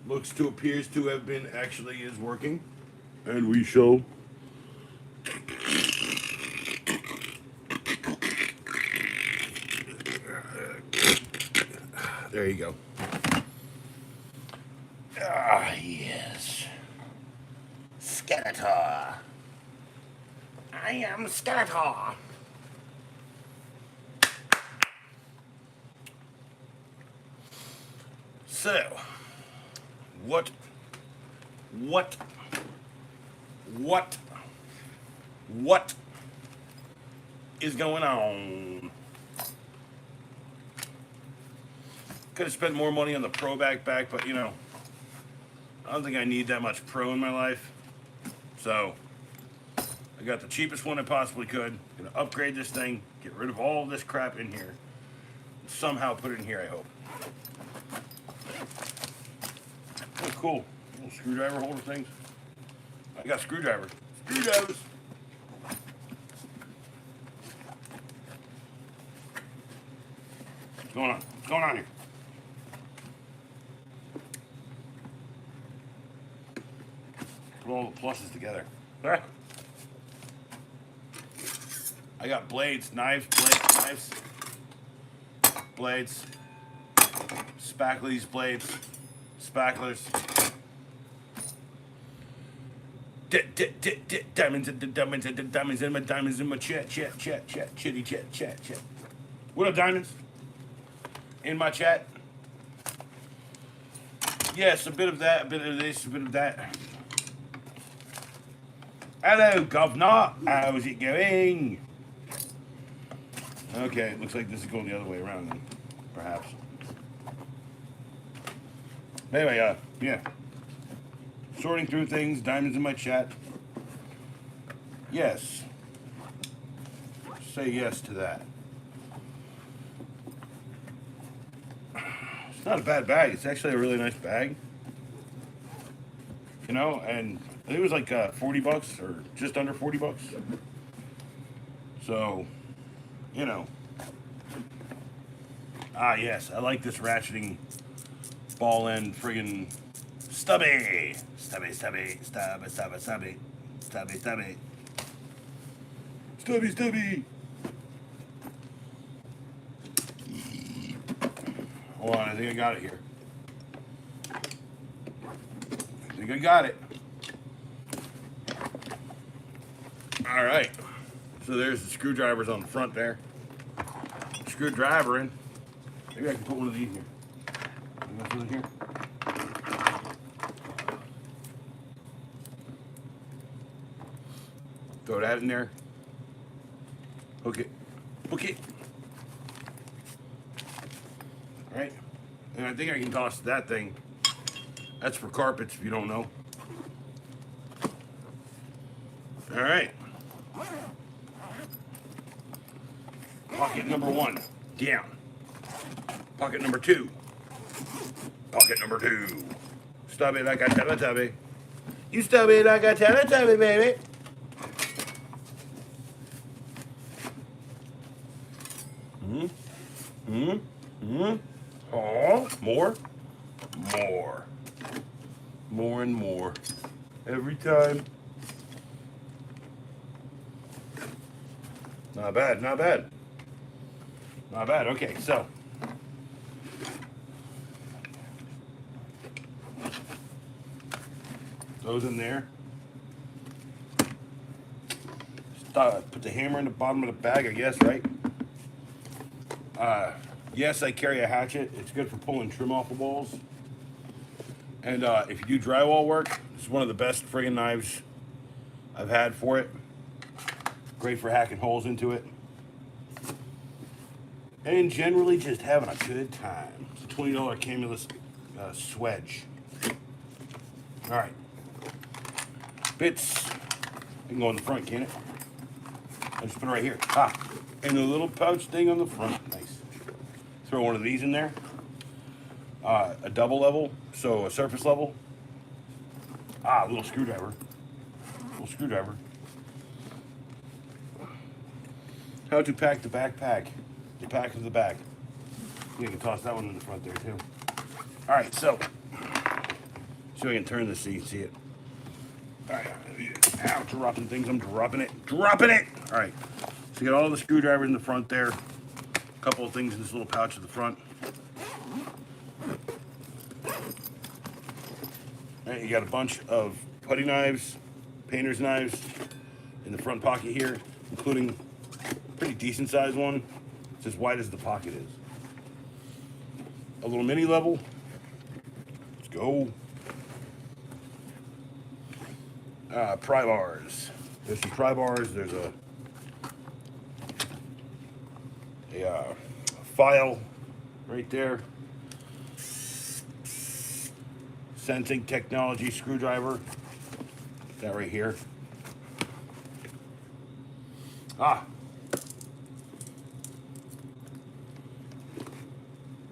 Looks to appears to have been actually is working, and we shall. There you go. Ah, yes. Skeletor. I am Skeletor. So, what, what, what, what is going on? Could have spent more money on the Pro backpack, but you know, I don't think I need that much Pro in my life. So, I got the cheapest one I possibly could. Gonna upgrade this thing, get rid of all of this crap in here, and somehow put it in here, I hope. Oh, cool. Little screwdriver holder things. I got screwdrivers. Screwdrivers! What's going on? What's going on here? Put all the pluses together. Ah. I got blades, knives, blades, spacklies, blades, spacklers. Diamonds in my chat. What up, diamonds? In my chat? Yes, a bit of that, a bit of this, a bit of that. Hello, governor. How's it going? Okay, it looks like this is going the other way around then, perhaps. Anyway, yeah. Sorting through things, diamonds in my chat. Yes. Say yes to that. It's not a bad bag. It's actually a really nice bag. You know, and I think it was like $40 or just under $40. So, you know. Ah, yes, I like this ratcheting ball end friggin' stubby. Hold on, I think I got it here. I think I got it. All right. So there's the screwdrivers on the front there. Screwdriver in. Maybe I can put one of these here. Put it here. Throw that in there. Hook it. Hook it. All right. And I think I can toss that thing. That's for carpets if you don't know. All right. Pocket number 1, down. Pocket number 2. Pocket number 2. Stub it like a Teletubby. You stub it like a Teletubby, baby. Oh, more. More and more. Every time. Not bad, not bad. Not bad. Okay, so. Those in there. Put the hammer in the bottom of the bag, I guess, right? Yes, I carry a hatchet. It's good for pulling trim off the walls. And if you do drywall work, it's one of the best friggin' knives I've had for it. Great for hacking holes into it. And generally just having a good time. It's a $20 Camulus swedge. All right. Bits. You can go in the front, can it? I just put it right here. Ah, and the little pouch thing on the front. Nice. Throw one of these in there. A double level, so a surface level. Ah, a little screwdriver. Little screwdriver. How to pack the backpack. The pack of the back. You can toss that one in the front there too. All right, so see if I can turn this so you can see it. All right, ow, dropping things. I'm dropping it. Dropping it. All right, so you got all the screwdrivers in the front there. A couple of things in this little pouch at the front. All right, you got a bunch of putty knives, painter's knives in the front pocket here, including a pretty decent sized one. It's as wide as the pocket is. A little mini level. Let's go. Pry bars. There's some pry bars. There's a file right there. Sensing technology screwdriver. That right here. Ah.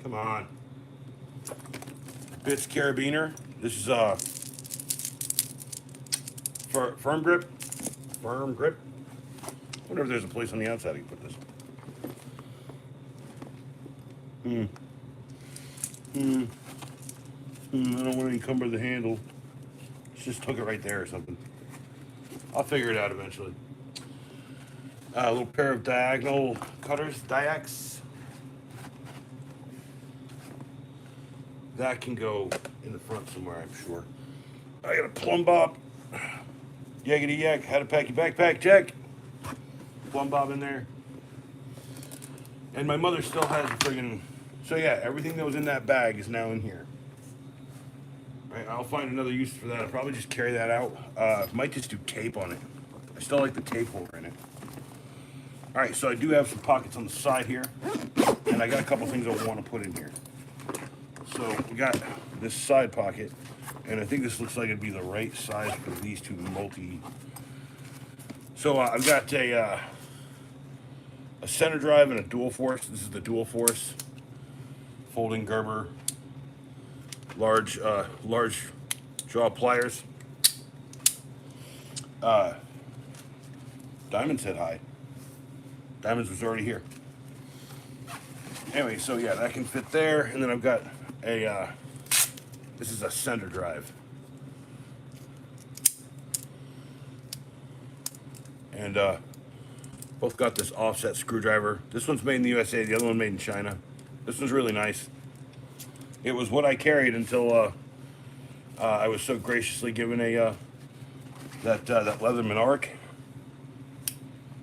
Come on. Bits carabiner. This is firm grip. Firm grip. I wonder if there's a place on the outside you can put this. I don't want to encumber the handle. Just hook it right there or something. I'll figure it out eventually. A little pair of diagonal cutters, Diax. That can go in the front somewhere, I'm sure. I got a plumb bob. Yakety yak, how to pack your backpack, check. Plumb bob in there. And my mother still has a friggin', so yeah, everything that was in that bag is now in here. Right, I'll find another use for that. I'll probably just carry that out. Might just do tape on it. I still like the tape holder in it. All right, so I do have some pockets on the side here, and I got a couple things I want to put in here. So we got this side pocket, and I think this looks like it'd be the right size for these two multi. So I've got a center drive and a dual force. This is the dual force folding Gerber large jaw pliers. Diamond said hi. Diamonds was already here. Anyway, so yeah, that can fit there, and then I've got a this is a center drive, and both got this offset screwdriver. This one's made in the USA, the other one made in China. This one's really nice. It was what I carried until I was so graciously given a that Leatherman Arc.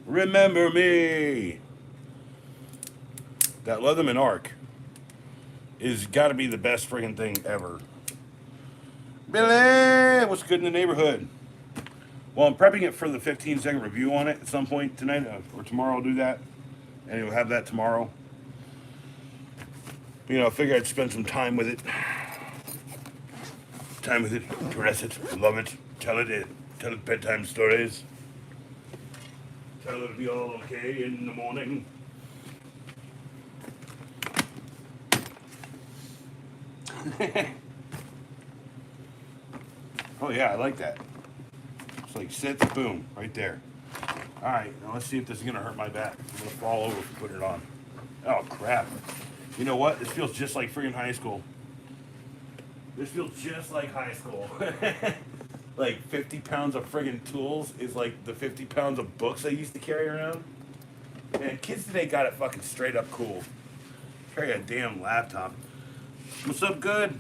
Remember me. That Leatherman Arc is got to be the best friggin' thing ever. Billy, what's good in the neighborhood? Well, I'm prepping it for the 15-second review on it at some point tonight or tomorrow. I'll do that, and we'll have that tomorrow. You know, I figure I'd spend some time with it. Time with it, caress it, love it, tell it bedtime stories. Tell it to be all okay in the morning. Oh yeah, I like that. It's like sits, boom, right there. All right, now let's see if this is gonna hurt my back. I'm gonna fall over if I put it on. Oh crap! You know what? This feels just like freaking high school. This feels just like high school. Like 50 pounds of friggin' tools is like the 50 pounds of books I used to carry around. Man, kids today got it fucking straight up cool. Carry a damn laptop. What's up, good?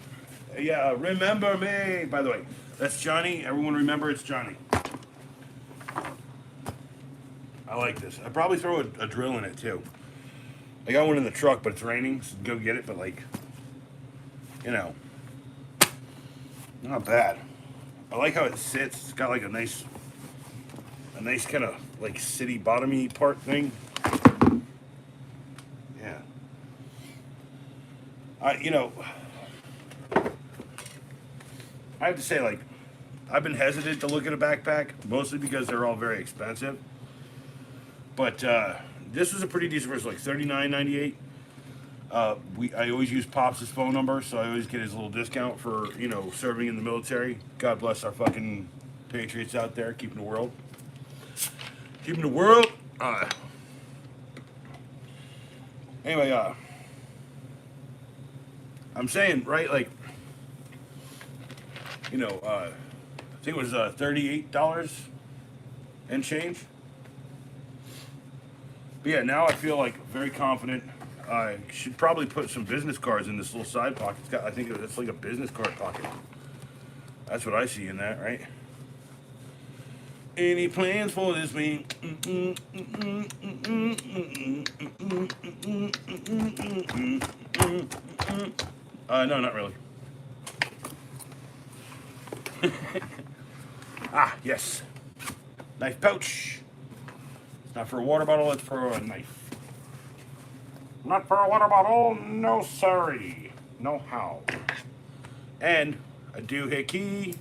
Yeah, remember me. By the way, that's Johnny. Everyone remember it's Johnny. I like this. I'd probably throw a drill in it too. I got one in the truck, but it's raining, so go get it. But like, you know, not bad. I like how it sits. It's got like a nice kind of like city bottomy part thing. Yeah. You know, I have to say, like, I've been hesitant to look at a backpack, mostly because they're all very expensive. But this was a pretty decent verse, like $39.98. I always use Pops' phone number, so I always get his little discount for serving in the military. God bless our fucking patriots out there, keeping the world. Keeping the world. Anyway, I'm saying, right, like, I think it was $38 and change. But yeah, now I feel like very confident. I should probably put some business cards in this little side pocket. I think it's like a business card pocket. That's what I see in that, right? Any plans for this week? No, not really. Yes. Knife pouch. It's not for a water bottle, it's for a knife. Not for a water bottle, no sorry. No how. And a doohickey.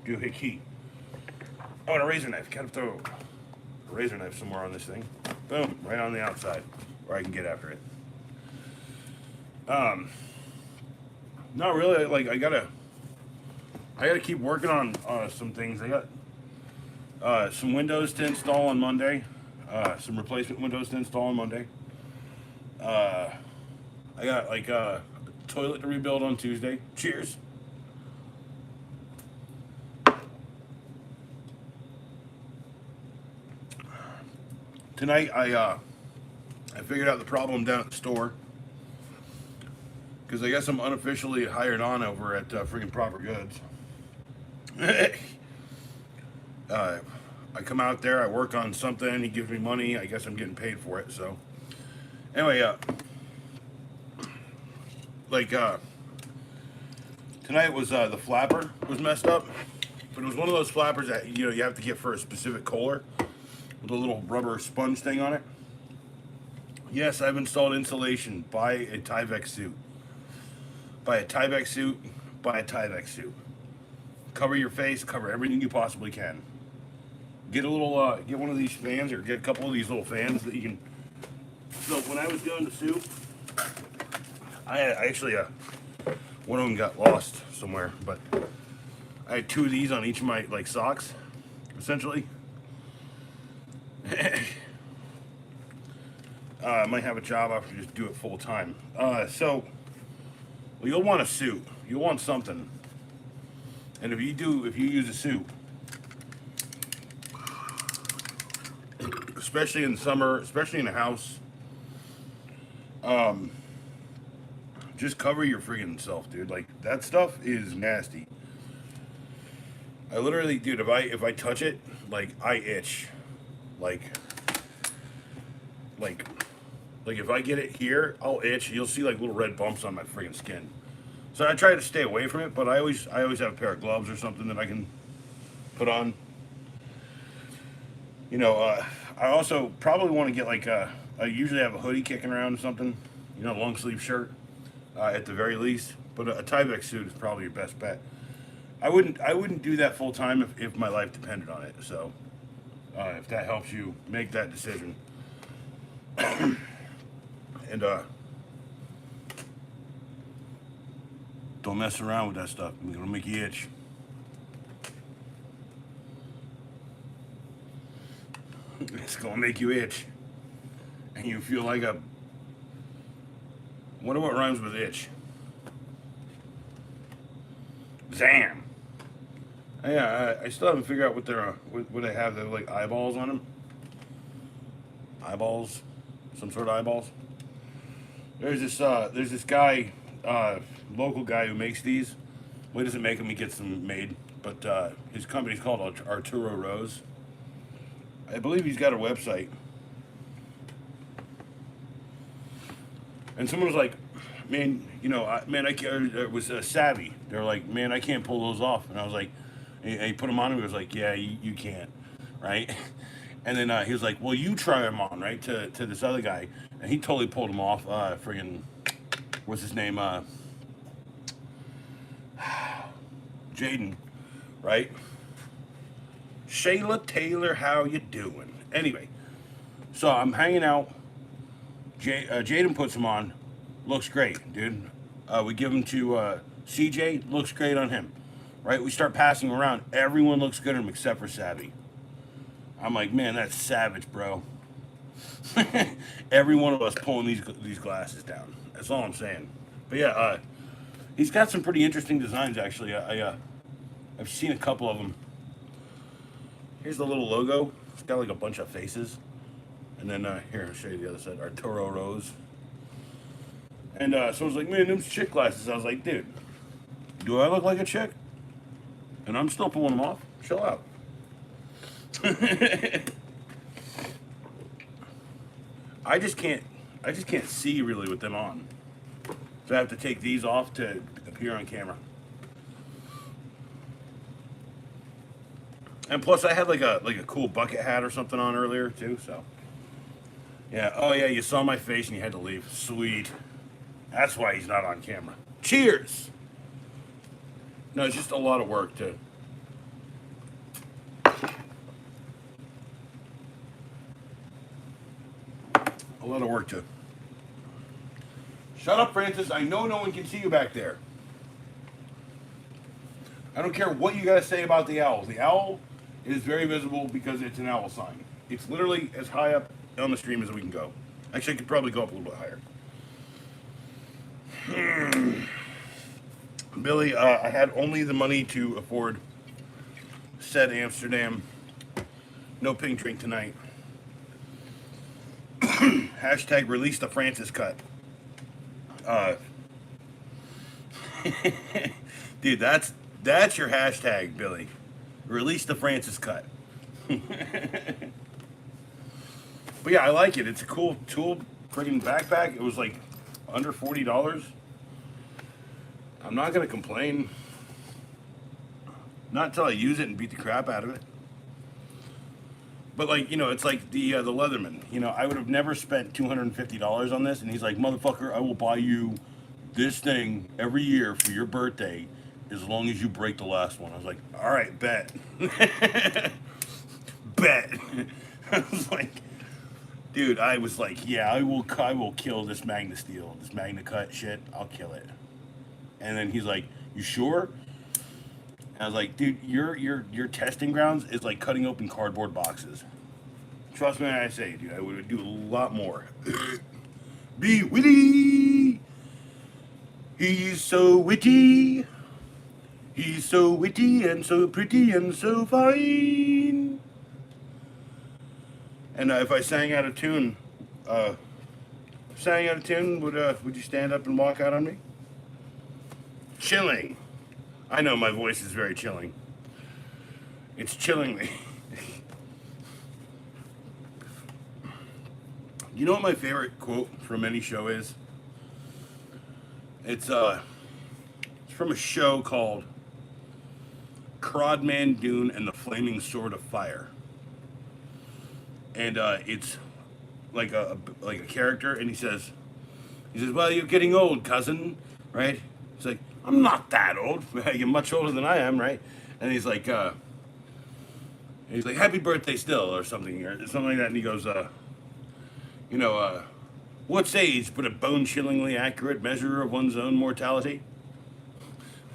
Doohickey. Oh, and a razor knife. Gotta throw a razor knife somewhere on this thing. Boom, right on the outside, where I can get after it. Not really. Like I gotta keep working on some things. I got some windows to install on Monday. Some replacement windows to install on Monday. I got like a toilet to rebuild on Tuesday. Cheers. Tonight I figured out the problem down at the store because I guess I'm unofficially hired on over at freaking Proper Goods. I come out there, I work on something, he gives me money. I guess I'm getting paid for it. So anyway, tonight was the flapper was messed up, but it was one of those flappers that you have to get for a specific Kohler with a little rubber sponge thing on it. Yes, I've installed insulation. Buy a Tyvek suit. Buy a Tyvek suit. Buy a Tyvek suit. Cover your face. Cover everything you possibly can. Get a little, get one of these fans, or get a couple of these little fans that you can. So when I was doing the suit, I actually, one of them got lost somewhere, but I had two of these on each of my socks, essentially. I might have a job after just do it full time. So you'll want a suit. You'll want something. And if you use a suit, especially in summer, especially in a house, just cover your friggin' self, dude. Like that stuff is nasty. I literally, dude, if I touch it, I itch. Like if I get it here, I'll itch. You'll see little red bumps on my friggin' skin. So I try to stay away from it, but I always have a pair of gloves or something that I can put on. I also probably want to get I usually have a hoodie kicking around or something, long sleeve shirt, at the very least. But a Tyvek suit is probably your best bet. I wouldn't do that full time if my life depended on it. So if that helps you make that decision. And don't mess around with that stuff. It's gonna make you itch. It's gonna make you itch, and you feel like a. Wonder what rhymes with itch. Zam. Yeah, I still haven't figured out what they have. They have eyeballs on them. Eyeballs, some sort of eyeballs. There's this guy, local guy who makes these. Well, he doesn't make them; he gets them made. But his company's called Arturo Rose. I believe he's got a website. And someone was like, "Man, it was Savvy." They were like, "Man, I can't pull those off." And I was like, and he put them on. And he was like, "Yeah, you can't, right?" And then he was like, "Well, you try them on, right?" To this other guy, and he totally pulled them off. Friggin', what's his name? Jaden, right? Shayla Taylor, how you doing? Anyway, So I'm hanging out. Jaden puts them on. Looks great, dude. We give them to CJ. Looks great on him. Right? We start passing around. Everyone looks good on him except for Savvy. I'm like, man, that's savage, bro. Every one of us pulling these glasses down. That's all I'm saying. But yeah, he's got some pretty interesting designs actually. I've seen a couple of them. Here's the little logo. It's got like a bunch of faces. And then here, I'll show you the other side. Arturo Rose. And someone's like, man, them's chick glasses. I was like, dude, do I look like a chick? And I'm still pulling them off. Chill out. I just can't see really with them on. So I have to take these off to appear on camera. And plus I had like a cool bucket hat or something on earlier too, so. Yeah, oh yeah, you saw my face and you had to leave. Sweet. That's why he's not on camera. Cheers! No, it's just a lot of work too. A lot of work too. Shut up, Francis. I know no one can see you back there. I don't care what you gotta say about the owl. The owl is very visible because it's an owl sign. It's literally as high up on the stream as we can go. Actually, I could probably go up a little bit higher. Billy, I had only the money to afford said Amsterdam. No pink drink tonight. Hashtag release the Francis cut. Dude, that's your hashtag, Billy. Release the Francis cut. But yeah, I like it. It's a cool tool friggin' backpack. It was like under $40. I'm not gonna complain. Not until I use it and beat the crap out of it. But like, you know, it's like the Leatherman. You know, I would have never spent $250 on this, and he's like, motherfucker, I will buy you this thing every year for your birthday as long as you break the last one. I was like, all right, bet. Bet. I was like, dude, I was like, yeah, I will kill this Magna Steel, this Magna Cut shit. I'll kill it. And then he's like, you sure? And I was like, dude, your testing grounds is like cutting open cardboard boxes. Trust me when I say, dude, I would do a lot more. Be witty. He's so witty. He's so witty and so pretty and so fine. And if I sang out of tune, would you stand up and walk out on me? Chilling. I know my voice is very chilling. It's chilling me. You know what my favorite quote from any show is? It's from a show called Crodman Dune and the Flaming Sword of Fire. And it's like a character, and he says, well, you're getting old, cousin, right? It's like, I'm not that old. You're much older than I am, right? And he's like, happy birthday still, or something like that. And he goes, what's age but a bone-chillingly accurate measure of one's own mortality?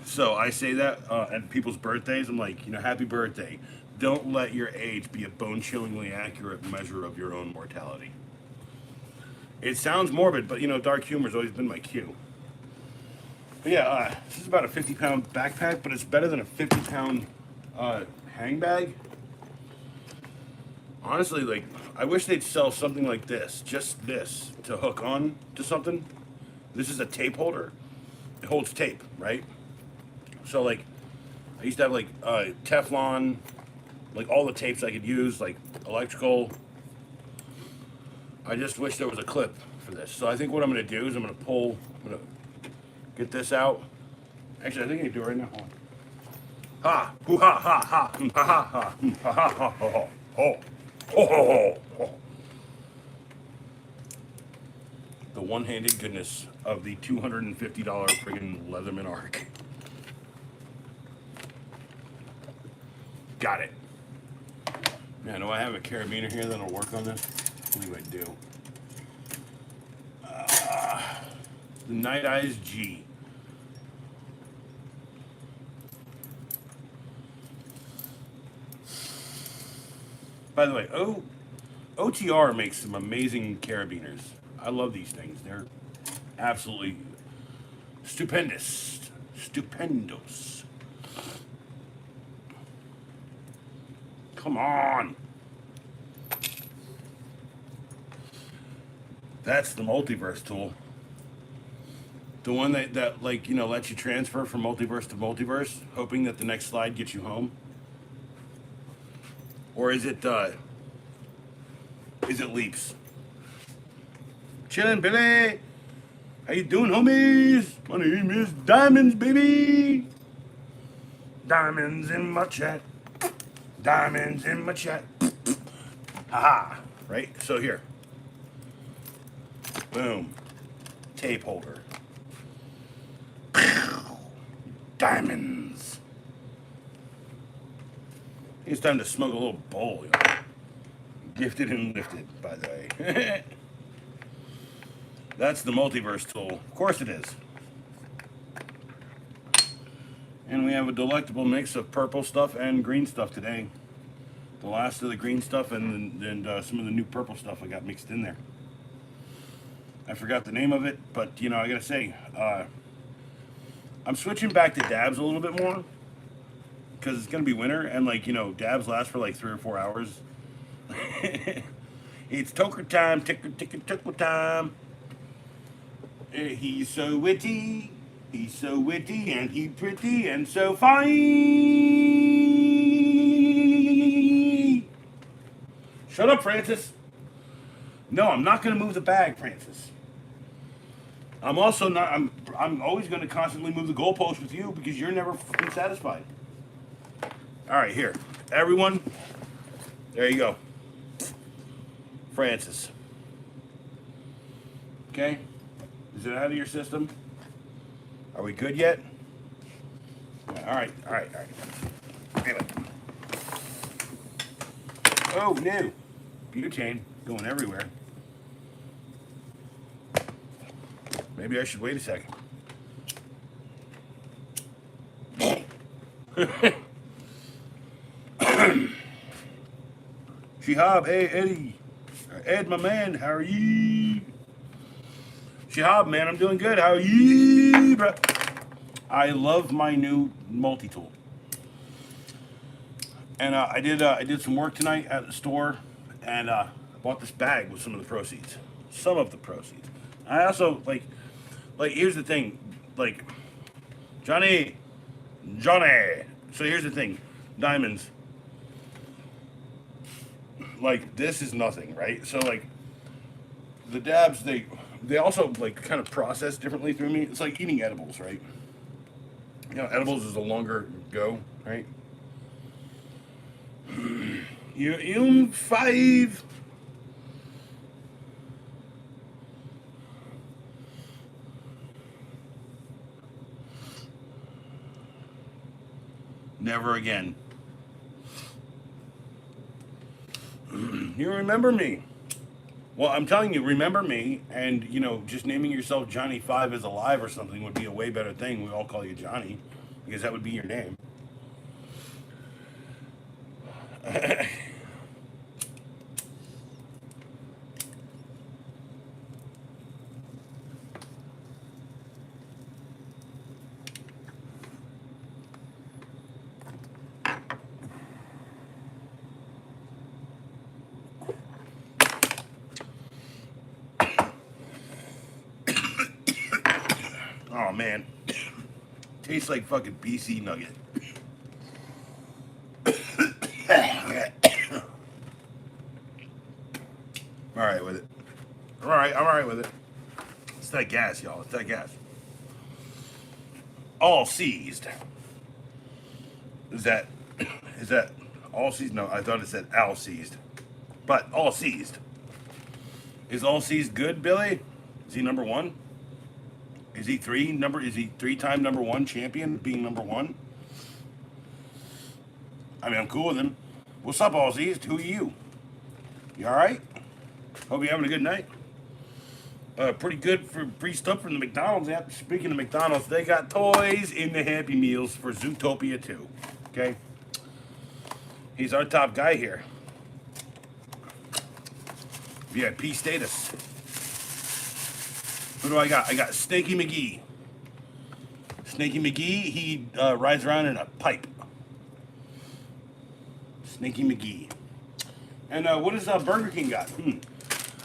So I say that at people's birthdays. I'm like, happy birthday. Don't let your age be a bone-chillingly accurate measure of your own mortality. It sounds morbid, but, dark humor's always been my cue. But yeah, this is about a 50-pound backpack, but it's better than a 50-pound hang bag. Honestly, like, I wish they'd sell something like this, just this, to hook on to something. This is a tape holder. It holds tape, right? So, like, I used to have, like, Teflon, like, all the tapes I could use, like, electrical. I just wish there was a clip for this. So I think what I'm going to do is I'm going to get this out. Actually, I think I can do it right now. Hold on. Ha! Hoo ha ha ha! Ha ha ha! Ha ha ha ha! Oh! Oh, oh, oh. The one-handed goodness of the $250 friggin' Leatherman Arc. Got it. Man, do I have a carabiner here that'll work on this? What do I do? The Night Eyes G. By the way, OTR makes some amazing carabiners. I love these things. They're absolutely stupendous. Stupendos. Come on. That's the multiverse tool. The one that like, you know, lets you transfer from multiverse to multiverse, hoping that the next slide gets you home. Or is it leaps? Chillin', Billy. How you doing, homies? My name is Diamonds, baby. Diamonds in my chat. Diamonds in my chat. Haha. Right? So here. Boom. Tape holder. Diamonds. It's time to smoke a little bowl. You know? Gifted and lifted, by the way. That's the multiverse tool. Of course it is. And we have a delectable mix of purple stuff and green stuff today. The last of the green stuff and some of the new purple stuff I got mixed in there. I forgot the name of it, but you know, I gotta say, I'm switching back to dabs a little bit more because it's gonna be winter, and like, you know, dabs last for like 3 or 4 hours. It's toker time, ticker time. He's so witty, and he's pretty and so fine. Shut up, Francis. No, I'm not gonna move the bag, Francis. I'm also not. I'm always going to constantly move the goalpost with you because you're never fucking satisfied. All right, here, everyone. There you go, Francis. Okay, is it out of your system? Are we good yet? All right. Damn it. Oh no, butane going everywhere. Maybe I should wait a second. Shihab, hey Eddie. Ed, my man, how are you? Shihab, man, I'm doing good. How are you, bro? I love my new multi-tool. And I did some work tonight at the store, and bought this bag with some of the proceeds. Some of the proceeds. I also like here's the thing, like Johnny. So here's the thing, diamonds. Like this is nothing, right? So like the dabs, they also like kind of process differently through me. It's like eating edibles, right? You know, edibles is a longer go, right? You 5. Never again. You remember me. Well, I'm telling you, remember me, and, you know, just naming yourself Johnny 5 is alive or something would be a way better thing. We all call you Johnny, because that would be your name. Oh, man. Tastes like fucking BC nugget. All right with it. I'm all right with it. It's that gas, y'all. It's that gas. All seized. Is that all seized? No, I thought it said all seized. But all seized. Is all seized good, Billy? Is he number one? Is he 3-time number 1 champion, being number 1? I mean, I'm cool with him. What's up, all seized? Who are you? You all right? Hope you're having a good night. Pretty good for free stuff from the McDonald's app. Speaking of McDonald's, they got toys in the Happy Meals for Zootopia 2. Okay? He's our top guy here. VIP status. Who do I got? I got Snaky McGee. Snaky McGee, he rides around in a pipe. Snaky McGee. And what does Burger King got?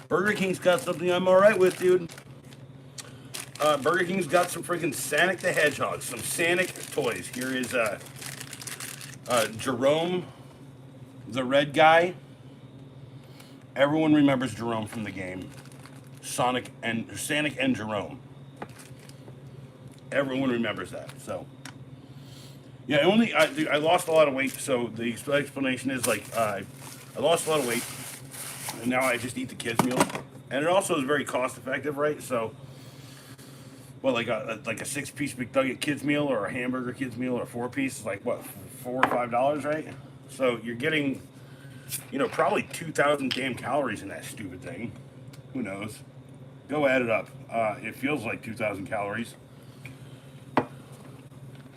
Burger King's got something I'm alright with, dude. Burger King's got some freaking Sonic the Hedgehog, some Sonic toys. Here is Jerome, the red guy. Everyone remembers Jerome from the game. Sonic and Jerome. Everyone remembers that. So, yeah, I lost a lot of weight. So the explanation is like I lost a lot of weight. And now I just eat the kids' meal, and it also is very cost effective, right? So, well, like a 6-piece McNugget kids' meal or a hamburger kids' meal or a 4-piece is like what, $4 or $5, right? So you're getting, probably 2,000 damn calories in that stupid thing. Who knows? Go add it up. It feels like 2,000 calories.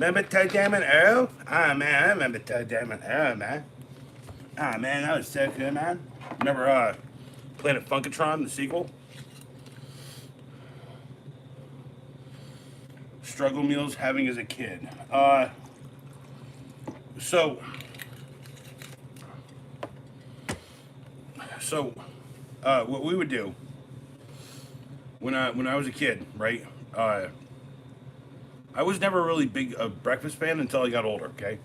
Remember Ted Damon Earl? Ah, man, I remember Ted Damon Earl, man. Ah, man, that was so good, man. Remember Planet Funkatron, the sequel? Struggle meals having as a kid. So what we would do when I was a kid, right? I was never really big a breakfast fan until I got older, okay?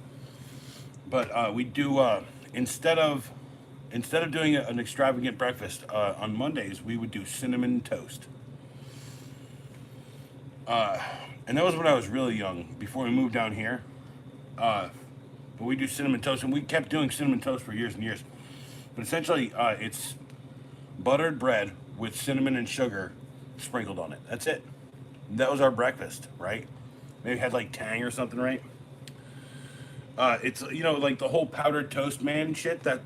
But we do instead of doing an extravagant breakfast on Mondays, we would do cinnamon toast. And that was when I was really young, before we moved down here. But we do cinnamon toast, and we kept doing cinnamon toast for years and years. But essentially, it's buttered bread with cinnamon and sugar sprinkled on it. That's it. That was our breakfast, right? Maybe had like Tang or something, right? It's like the whole powdered toast man shit, that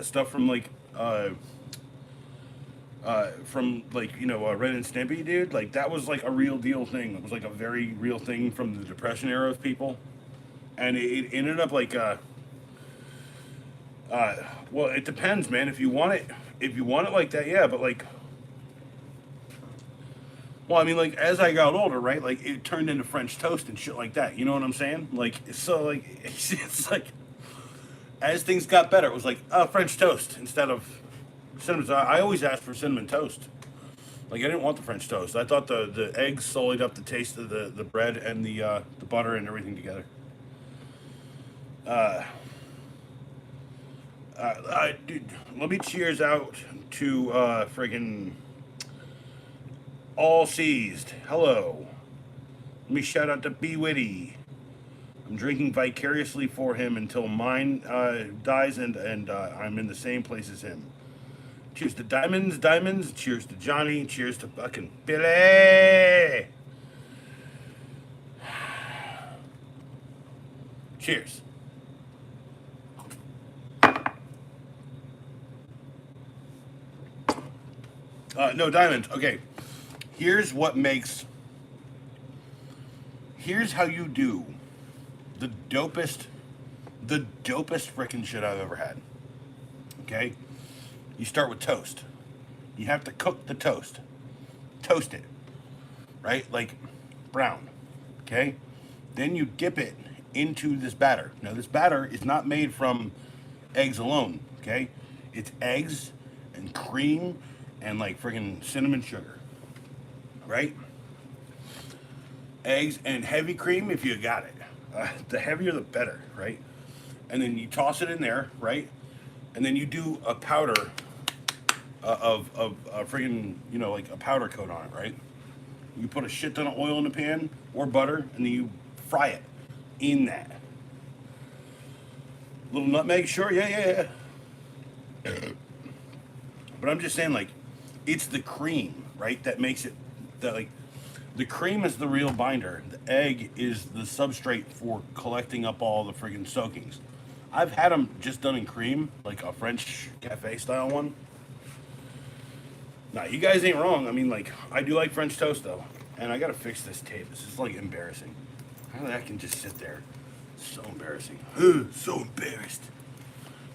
stuff from Ren and Stimpy, dude. Like that was like a real deal thing. It was like a very real thing from the Depression era of people, and it ended up like well, it depends, man. If you want it like that, yeah. But like, well, I mean, like as I got older, right? Like it turned into French toast and shit like that. You know what I'm saying? Like so, like it's like as things got better, it was like French toast instead of cinnamon. I always asked for cinnamon toast. Like I didn't want the French toast. I thought the eggs sullied up the taste of the bread and the butter and everything together. Dude, let me cheers out to friggin' All Seized. Hello. Let me shout out to B Witty. I'm drinking vicariously for him until mine dies and I'm in the same place as him. Cheers to Diamonds. Cheers to Johnny. Cheers to fucking Billy. Cheers. No, Diamonds. Okay. Here's how you do the dopest frickin' shit I've ever had. Okay? You start with toast. You have to cook the toast. Toast it. Right? Like brown. Okay? Then you dip it into this batter. Now, this batter is not made from eggs alone. Okay? It's eggs and cream and like friggin' cinnamon sugar. Right? Eggs and heavy cream if you got it. The heavier the better, right? And then you toss it in there, right? And then you do a powder of friggin', like a powder coat on it, right? You put a shit ton of oil in the pan or butter, and then you fry it in that. Little nutmeg, sure, yeah. But I'm just saying, like, it's the cream, right? That makes it, the cream is the real binder. The egg is the substrate for collecting up all the friggin' soakings. I've had them just done in cream, like a French cafe style one. Nah, you guys ain't wrong. I mean, like, I do like French toast though, and I gotta fix this tape. This is like embarrassing. How that can just sit there? So embarrassing. So embarrassed.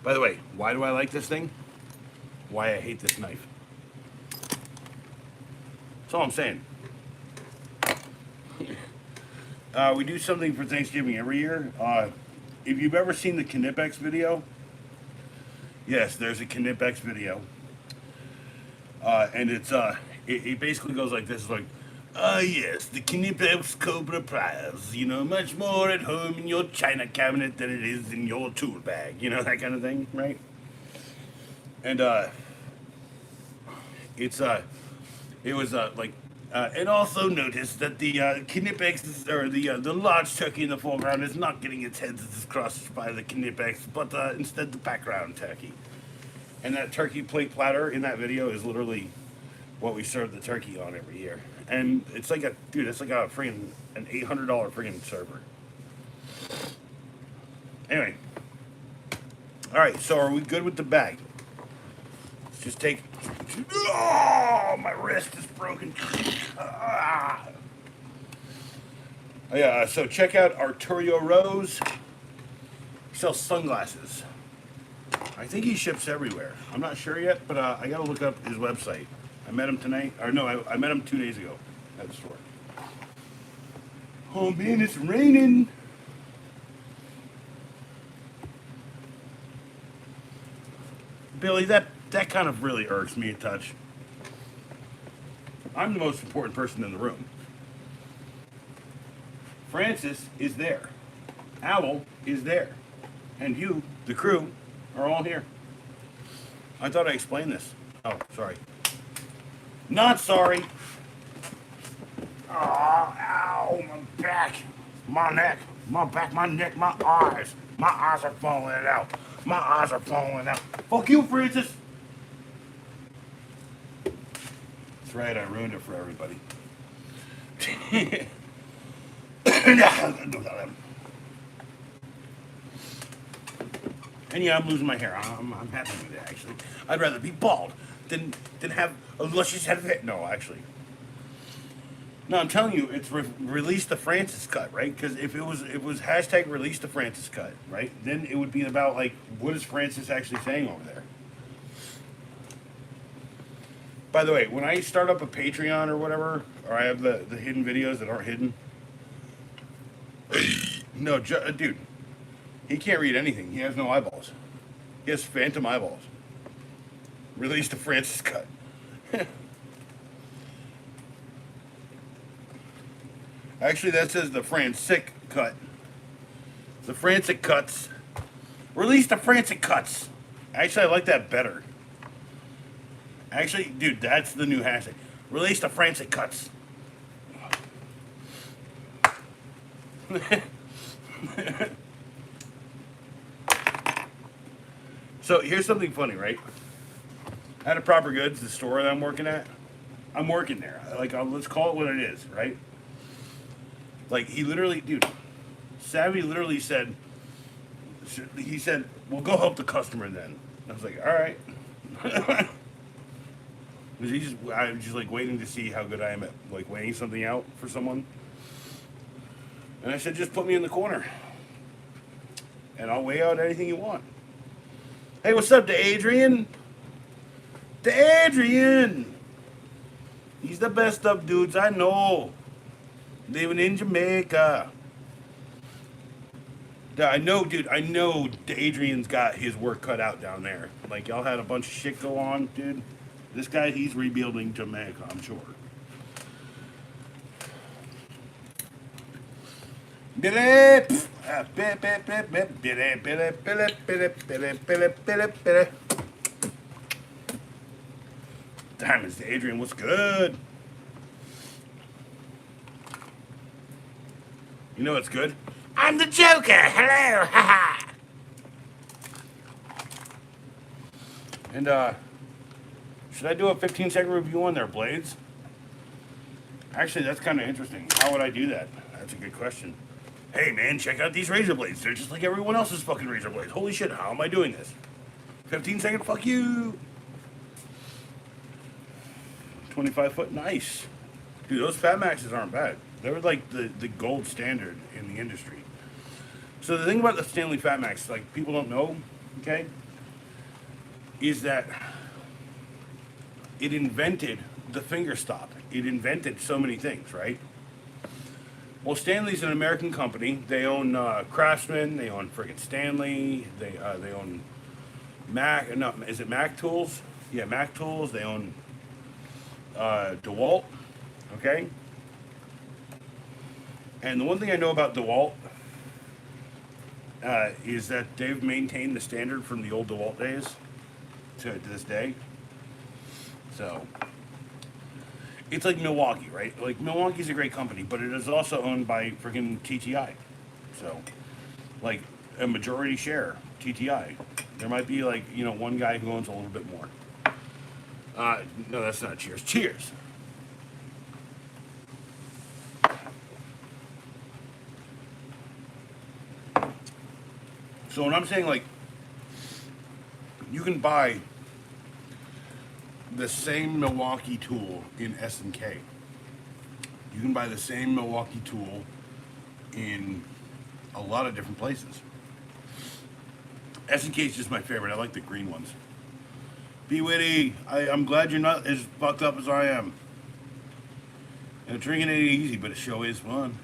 By the way, why do I like this thing? Why I hate this knife. That's all I'm saying. We do something for Thanksgiving every year. If you've ever seen the Knipex video, yes, there's a Knipex video. And it basically goes like this, like, yes, the Knipex Cobra Prize, you know, much more at home in your china cabinet than it is in your tool bag, you know, that kind of thing, right? And, it was, like, and also notice that the Knipex, or the large turkey in the foreground is not getting its head crushed by the Knipex, but instead the background turkey. And that turkey plate platter in that video is literally what we serve the turkey on every year. And it's like it's like a freaking, an $800 freaking server. Anyway. Alright, so are we good with the bag? Let's just take, oh, my wrist is broken. Yeah, so check out Arturo Rose. He sells sunglasses. I think he ships everywhere. I'm not sure yet, but I gotta look up his website. I met him tonight, or no, I met him 2 days ago at the store. Oh man, it's raining. Billy, that kind of really irks me a touch. I'm the most important person in the room. Francis is there. Owl is there. And you, the crew, are all here. I thought I explained this. Oh, sorry. Not sorry. Oh, ow, my back, my neck, my back, my neck, my eyes. My eyes are falling out. My eyes are falling out. Fuck you, Francis. That's right, I ruined it for everybody. And yeah, I'm losing my hair. I'm happy with it, actually. I'd rather be bald than have a luscious head of hair. No, actually. No, I'm telling you, it's release the Francis cut, right? Because if it was hashtag release the Francis cut, right? Then it would be about, like, what is Francis actually saying over there? By the way, when I start up a Patreon or whatever, or I have the hidden videos that aren't hidden, no, dude, he can't read anything. He has no eyeballs. He has phantom eyeballs. Release the Francis cut. Actually, that says the Francic cut. The Francic cuts. Release the Francic cuts. Actually, I like that better. Actually, dude, that's the new hashtag. Release the Francic cuts. So here's something funny, right? At a Proper Goods, the store that I'm working at, I'm working there. Like, let's call it what it is, right? Like, he literally, dude, Savvy literally said, he said, well, go help the customer then. I was like, all right. I'm just like waiting to see how good I am at like weighing something out for someone. And I said, just put me in the corner. And I'll weigh out anything you want. Hey, what's up to Adrian? To Adrian! He's the best of dudes I know. Living in Jamaica. I know, dude, I know Adrian's got his work cut out down there. Like, y'all had a bunch of shit go on, dude. This guy, he's rebuilding Jamaica, I'm sure. Diamonds, Adrian, what's good? You know what's good? I'm the Joker! Hello! Haha! And, should I do a 15-second review on their blades? Actually, that's kind of interesting. How would I do that? That's a good question. Hey, man, check out these razor blades. They're just like everyone else's fucking razor blades. Holy shit, how am I doing this? 15-second fuck you! 25 foot, nice. Dude, those Fat Maxes aren't bad. They were like the gold standard in the industry. So the thing about the Stanley Fat Max, like people don't know, okay, is that it invented the finger stop. It invented so many things, right? Well, Stanley's an American company. They own Craftsman. They own friggin' Stanley. They own Mac. No, is it Mac Tools? Yeah, Mac Tools. They own DeWalt. Okay. And the one thing I know about DeWalt is that they've maintained the standard from the old DeWalt days to this day. So it's like Milwaukee, right? Like Milwaukee's a great company, but it is also owned by freaking TTI. So like a majority share TTI. There might be like, you know, one guy who owns a little bit more. No, that's not cheers. Cheers. So when I'm saying like you can buy the same Milwaukee tool in S&K. You can buy the same Milwaukee tool in a lot of different places. S&K is just my favorite. I like the green ones. Be witty. I'm glad you're not as fucked up as I am. And drinking ain't easy, but it sure is fun.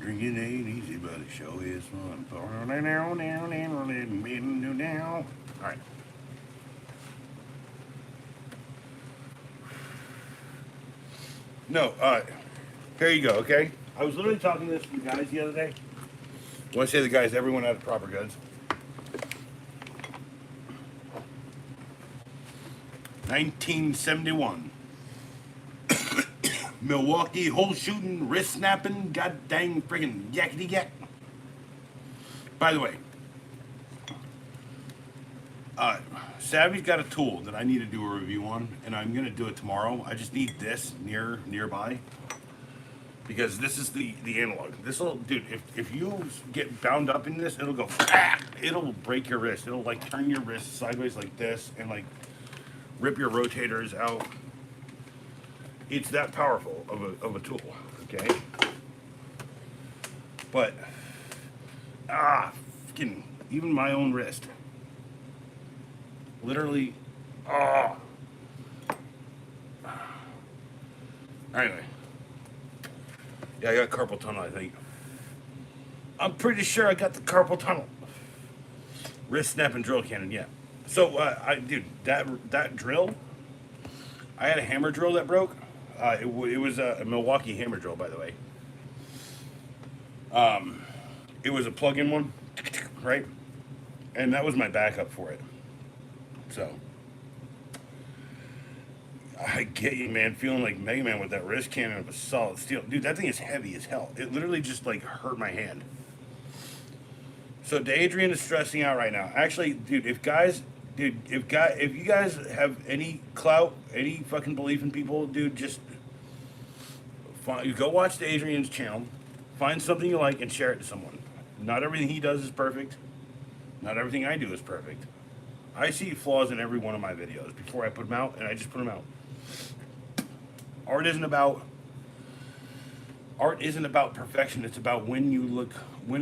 Drinking ain't easy, but it sure is fun. All right. No, here you go, okay? I was literally talking to this to the guys the other day. When I say the guys, everyone out of proper goods. 1971. Milwaukee hole shooting, wrist snapping, god dang friggin' yakety yak. By the way, Savvy's got a tool that I need to do a review on, and I'm gonna do it tomorrow. I just need this nearby because this is the analog. This will, dude. If you get bound up in this, it'll go. It'll break your wrist. It'll like turn your wrist sideways like this and like rip your rotators out. It's that powerful of a tool, okay? But fucking even my own wrist. Literally, Anyway. Yeah, I got carpal tunnel, I think. I'm pretty sure I got the carpal tunnel. Wrist snap and drill cannon, yeah. So, dude, that drill, I had a hammer drill that broke. It was a Milwaukee hammer drill, by the way. It was a plug-in one, right? And that was my backup for it. So, I get you, man. Feeling like Mega Man with that wrist cannon of a solid steel. Dude, that thing is heavy as hell. It literally just, like, hurt my hand. So, Adrian is stressing out right now. Actually, dude, if you guys have any clout, any fucking belief in people, dude, just go watch Adrian's channel. Find something you like and share it to someone. Not everything he does is perfect. Not everything I do is perfect. I see flaws in every one of my videos before I put them out, and I just put them out. Art isn't about perfection. It's about when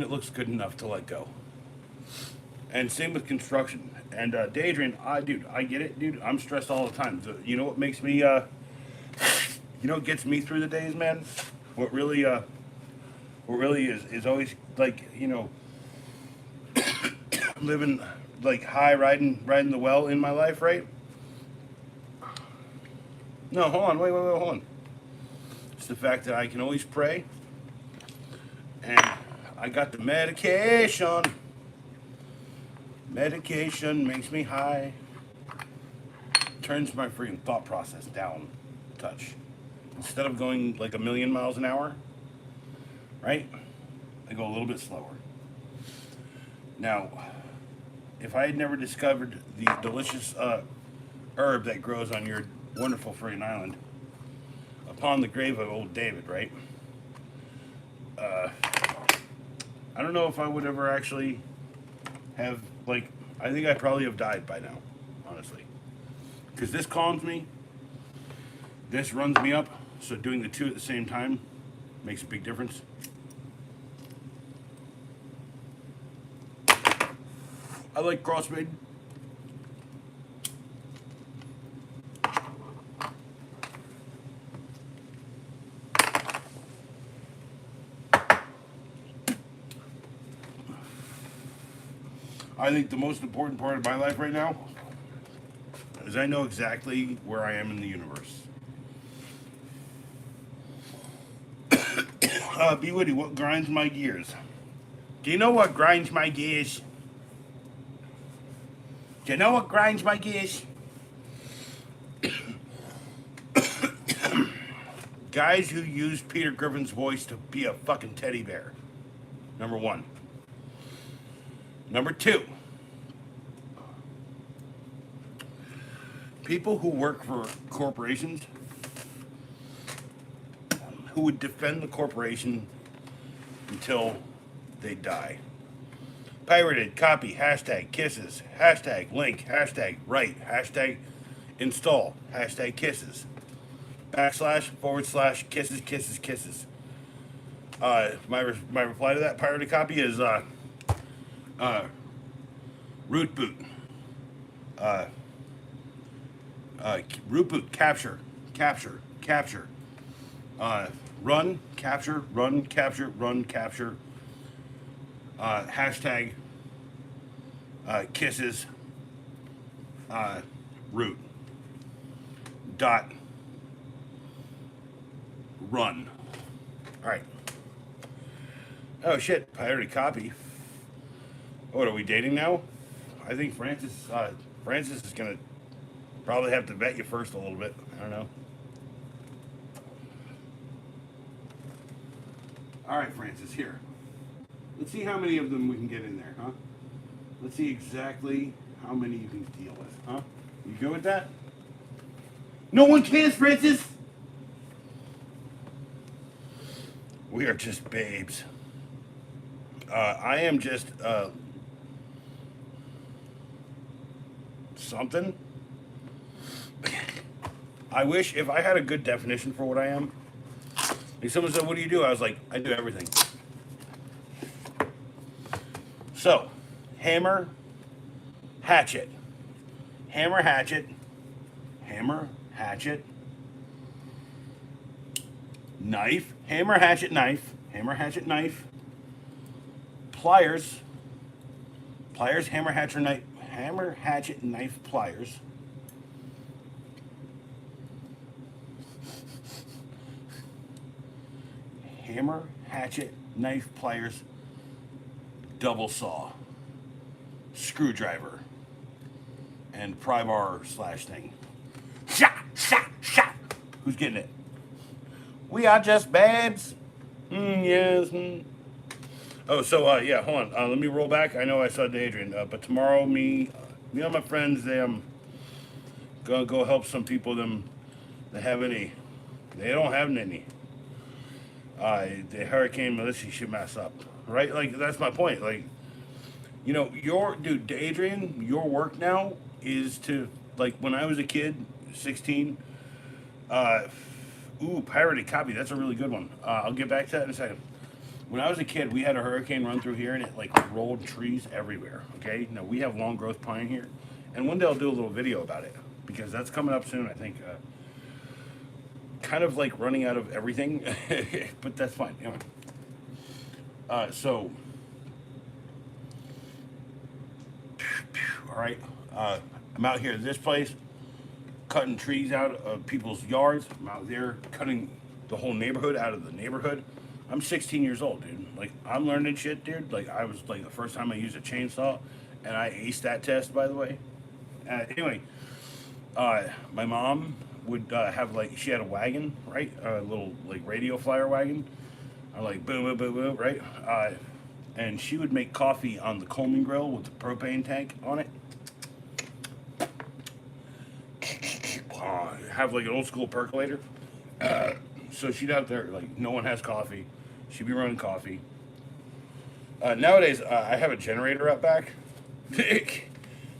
it looks good enough to let go. And same with construction. And Adrian, I get it, dude. I'm stressed all the time. You know what makes me what gets me through the days, man? What really is always like, living like high, riding the well in my life, right? No, hold on, wait, hold on. It's the fact that I can always pray, and I got the medication. Medication makes me high. Turns my freaking thought process down a touch. Instead of going like 1,000,000 miles an hour, right? I go a little bit slower. Now, if I had never discovered the delicious herb that grows on your wonderful freaking island, upon the grave of old David, right? I don't know if I would ever actually have, like, I think I probably have died by now, honestly. Because this calms me. This runs me up, so doing the two at the same time makes a big difference. I like crossfade. I think the most important part of my life right now is I know exactly where I am in the universe. B. Woody, what grinds my gears? Do you know what grinds my gears? Do you know what grinds my gears? Guys who use Peter Griffin's voice to be a fucking teddy bear. Number one. Number two. People who work for corporations who would defend the corporation until they die. Pirated, copy, hashtag kisses, hashtag link, hashtag write, hashtag install, hashtag kisses, / kisses, kisses, kisses. My reply to that pirated copy is root boot. Root boot, capture, run, capture, run, capture, run, capture, hashtag, kisses, root, dot, run. Alright. Oh shit, pirated copy. What, are we dating now? I think Francis is gonna probably have to vet you first a little bit. I don't know. All right, Francis, here. Let's see how many of them we can get in there, huh? Let's see exactly how many you can deal with, huh? You good with that? No one cares, Francis! We are just babes. I am just, something. I wish if I had a good definition for what I am. Like someone said, what do you do? I was like, I do everything. So, hammer, hatchet. Hammer, hatchet. Hammer, hatchet. Knife. Hammer, hatchet, knife. Hammer, hatchet, knife. Pliers. Pliers, hammer, hatchet, knife. Hammer, hatchet, knife, pliers. Hammer, hatchet, knife, pliers, double saw, screwdriver, and pry bar / thing. Shot, shot, shot. Who's getting it? We are just babes. Yes. Oh, so yeah, hold on. Let me roll back. I know I saw Adrian, but tomorrow me and my friends, gonna go help some people. Them that have any. They don't have any. The Hurricane Militia should mess up, right? Like that's my point. Like, you know, Adrian, your work now is to, like, when I was a kid, 16. Pirated copy. That's a really good one. I'll get back to that in a second. When I was a kid, we had a hurricane run through here, and it like rolled trees everywhere. Okay, now we have long growth pine here, and one day I'll do a little video about it because that's coming up soon. I think. Kind of like running out of everything, but that's fine. Anyway. So, all right, I'm out here at this place, cutting trees out of people's yards. I'm out there cutting the whole neighborhood out of the neighborhood. I'm 16 years old, dude. Like, I'm learning shit, dude. Like, I was, like, the first time I used a chainsaw, and I aced that test, by the way. Anyway, my mom would have, like, she had a wagon, right? A little, like, radio flyer wagon. Like, boom, boom, boom, boom, right? And she would make coffee on the Coleman grill with the propane tank on it. Have, like, an old school percolator. So she'd out there, like, no one has coffee. She'd be running coffee. Nowadays, I have a generator out back.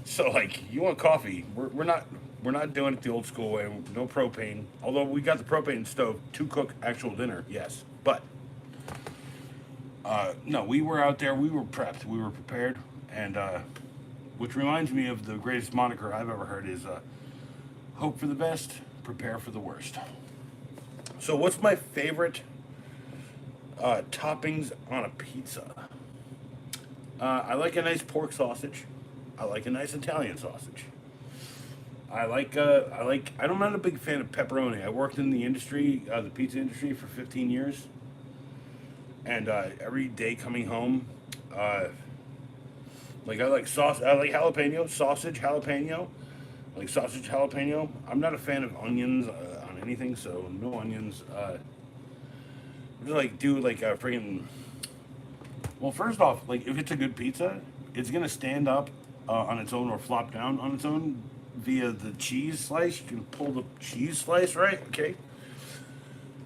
So, like, you want coffee? We're not We're not doing it the old school way. No propane. Although we got the propane stove to cook actual dinner, yes. But no, we were out there. We were prepped. We were prepared. And which reminds me of the greatest moniker I've ever heard is hope for the best, prepare for the worst. So, what's my favorite toppings on a pizza? I like a nice pork sausage. I like a nice Italian sausage. I'm not a big fan of pepperoni. I worked in the industry, the pizza industry, for 15 years, and every day coming home, uh, I like sauce. I like jalapeno, sausage jalapeno. I like sausage jalapeno. I'm not a fan of onions on anything, so no onions. Just like do like a freaking. Well, first off, like if it's a good pizza, it's gonna stand up on its own or flop down on its own via the cheese slice. You can pull the cheese slice right. Okay.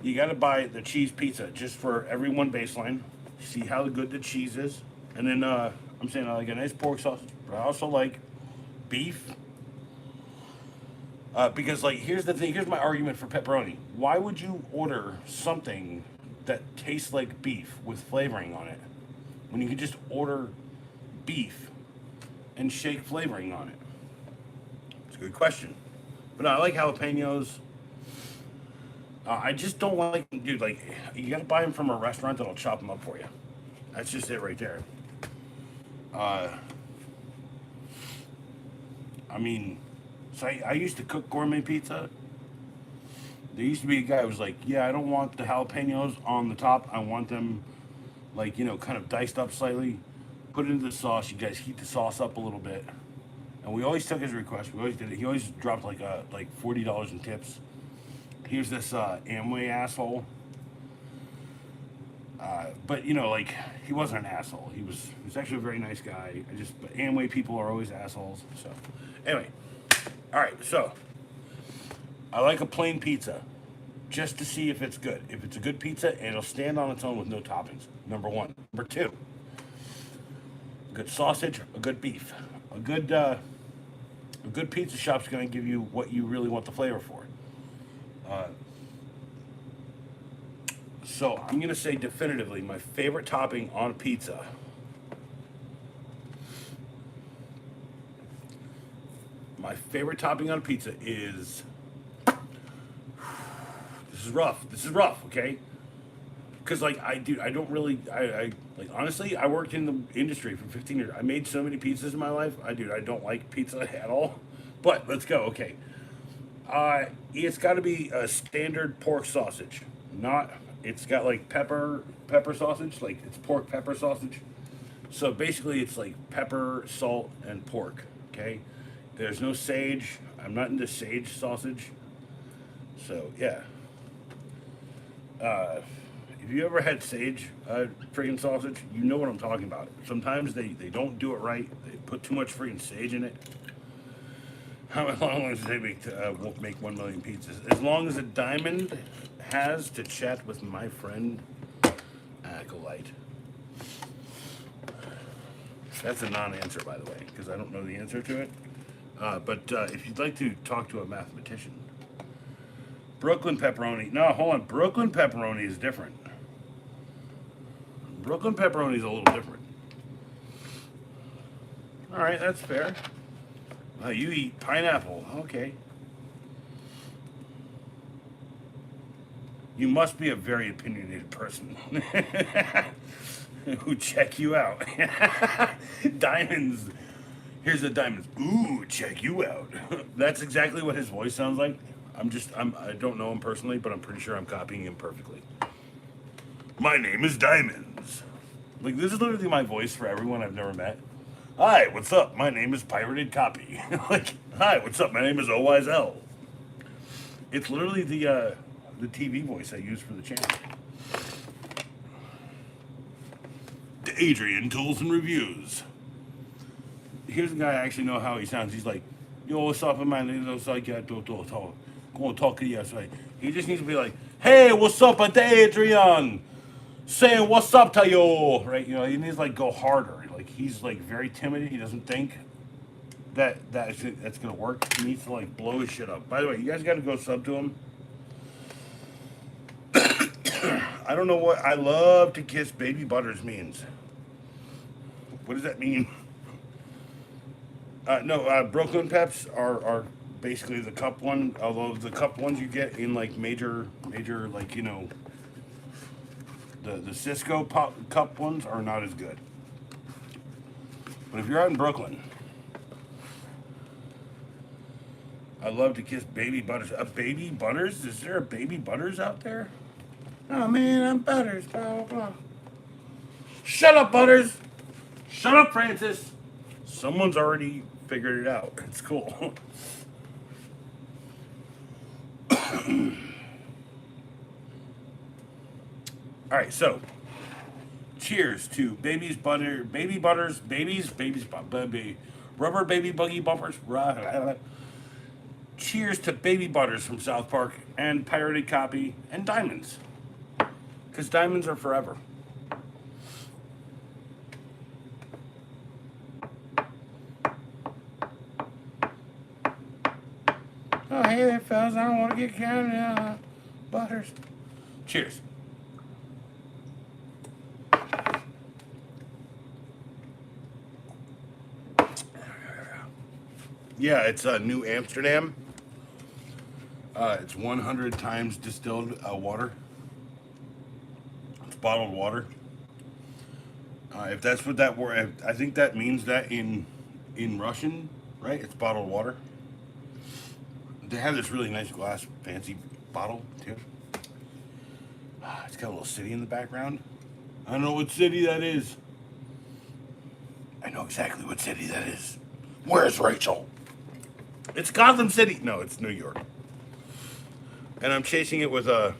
You got to buy the cheese pizza just for every one baseline. See how good the cheese is, and then I'm saying I like a nice pork sausage, but I also like beef. Because like here's the thing. Here's my argument for pepperoni. Why would you order something that tastes like beef with flavoring on it when you can just order beef and shake flavoring on it? It's a good question. But no, I like jalapenos. I just don't like, dude, like, you gotta buy them from a restaurant that'll chop them up for you. That's just it right there. Uh, I mean, so I used to cook gourmet pizza. There used to be a guy who was like, yeah, I don't want the jalapenos on the top. I want them, like, kind of diced up slightly. Put it into the sauce. You guys heat the sauce up a little bit. And we always took his request. We always did it. He always dropped like $40 in tips. Here's this Amway asshole. But like he wasn't an asshole. He was actually a very nice guy. But Amway people are always assholes. So anyway, all right. So I like a plain pizza, just to see if it's good. If it's a good pizza, it'll stand on its own with no toppings. Number one. Number two. A good sausage, a good beef, a good pizza shop's going to give you what you really want the flavor for. So I'm going to say definitively my favorite topping on pizza. My favorite topping on pizza is. This is rough. This is rough, okay? Because like I don't really. I like honestly. I worked in the industry for 15 years. I made so many pizzas in my life. I don't like pizza at all. But let's go. Okay. It's got to be a standard pork sausage, not. It's got like pepper sausage, like it's pork pepper sausage. So basically, it's like pepper, salt, and pork. Okay, there's no sage. I'm not into sage sausage. So yeah. If you ever had sage friggin' sausage, you know what I'm talking about. Sometimes they don't do it right. They put too much friggin' sage in it. How long does it take to make 1 million pizzas? As long as a diamond has to chat with my friend Acolyte. That's a non-answer, by the way, because I don't know the answer to it. But if you'd like to talk to a mathematician, Brooklyn pepperoni. No, hold on. Brooklyn pepperoni is different. Brooklyn pepperoni is a little different. All right, that's fair. You eat pineapple. Okay. You must be a very opinionated person who check you out. Diamonds. Here's the diamonds. Ooh, check you out. That's exactly what his voice sounds like. I don't know him personally, but I'm pretty sure I'm copying him perfectly. My name is Diamonds. Like, this is literally my voice for everyone I've never met. Hi, what's up? My name is Pirated Copy. Like, hi, what's up? My name is OYSL. It's literally the TV voice I use for the channel. The Adrian Tools and Reviews. Here's a guy I actually know how he sounds. He's like, yo, what's up, man? Go talk to you. He just needs to be like, hey, what's up, Adrian? Saying what's up to you, right? He needs to like go harder. Like he's like very timid. He doesn't think. that's gonna work. He needs to like blow his shit up. By the way, you guys got to go sub to him. I don't know what I love to kiss baby butters means. What does that mean? No, Brooklyn Peps are basically the cup one. Although the cup ones you get in like major like the Cisco cup ones are not as good. But if you're out in Brooklyn, I love to kiss baby butters. A baby butters? Is there a baby butters out there? Oh man, I'm butters. Blah blah blah. Shut up, butters. Shut up, Francis. Someone's already figured it out. It's cool. All right, so cheers to baby butters, baby, rubber baby buggy bumpers. Cheers to baby butters from South Park and Pirated Copy and diamonds, because diamonds are forever. Oh, hey there, fellas. I don't want to get counted. Butters. Cheers. Yeah, it's New Amsterdam. It's 100 times distilled water. It's bottled water. If that's what that word, I think that means that in Russian, right? It's bottled water. They have this really nice glass, fancy bottle too. It's got a little city in the background. I don't know what city that is. I know exactly what city that is. Where's Rachel? It's Gotham City. No, it's New York. And I'm chasing it with a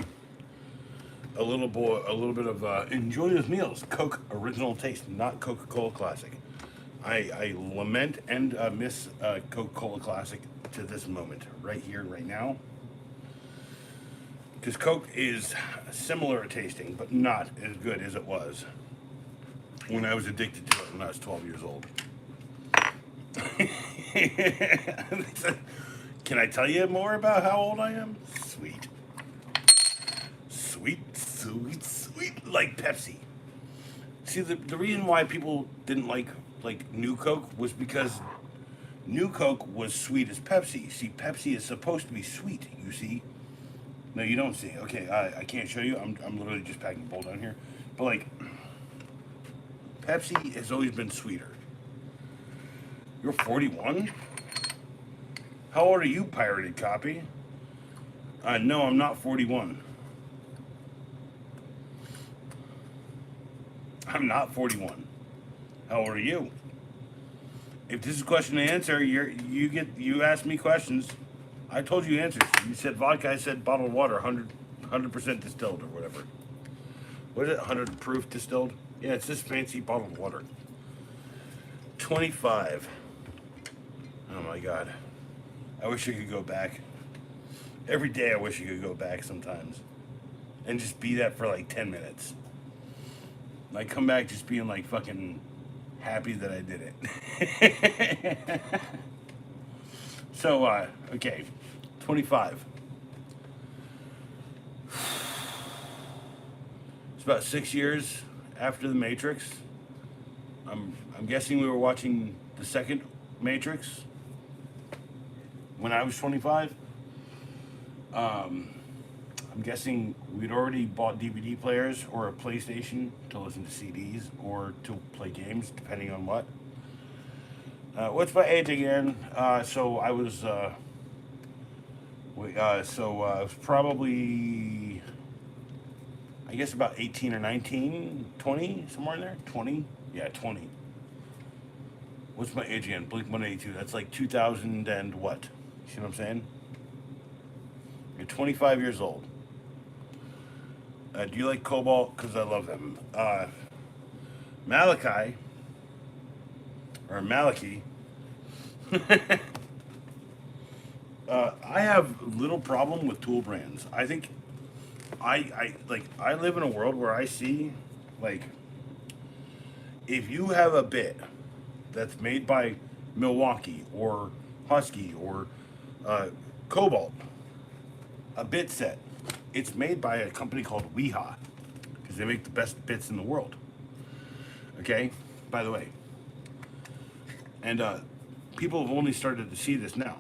little bit of Enjoy Those Meals, Coke Original Taste, not Coca-Cola Classic. I lament and miss Coca-Cola Classic to this moment, right here, right now. Because Coke is similar tasting, but not as good as it was when I was addicted to it when I was 12 years old. Can I tell you more about how old I am? Sweet. Sweet, sweet, sweet, like Pepsi. See, the reason why people didn't like New Coke was because New Coke was sweet as Pepsi. See, Pepsi is supposed to be sweet, you see. No, you don't see. Okay, I can't show you. I'm literally just packing a bowl down here. But, like, Pepsi has always been sweeter. You're 41? How old are you, Pirated Copy? No, I'm not 41. I'm not 41. How old are you? If this is a question and answer, you ask me questions. I told you answers. You said vodka, I said bottled water, 100% distilled or whatever. What is it, 100 proof distilled? Yeah, it's just fancy bottled water. 25. Oh my God. I wish I could go back. Every day I wish I could go back sometimes. And just be that for like 10 minutes. Like come back just being like fucking happy that I did it. So, okay. 25. It's about 6 years after The Matrix. I'm guessing we were watching the second Matrix when I was 25. I'm guessing we'd already bought DVD players or a PlayStation to listen to CDs or to play games, depending on what. What's my age again? So I was probably, I guess about 18 or 19, 20, somewhere in there. 20? Yeah, 20. What's my age again? Blink-182. That's like 2000 and what? You see what I'm saying? You're 25 years old. Do you like Cobalt? Because I love them. Malachi, or Malachi. I have little problem with tool brands. I think I live in a world where I see, like, if you have a bit that's made by Milwaukee or Husky or Cobalt, a bit set. It's made by a company called Weha because they make the best bits in the world. Okay, by the way, and people have only started to see this now.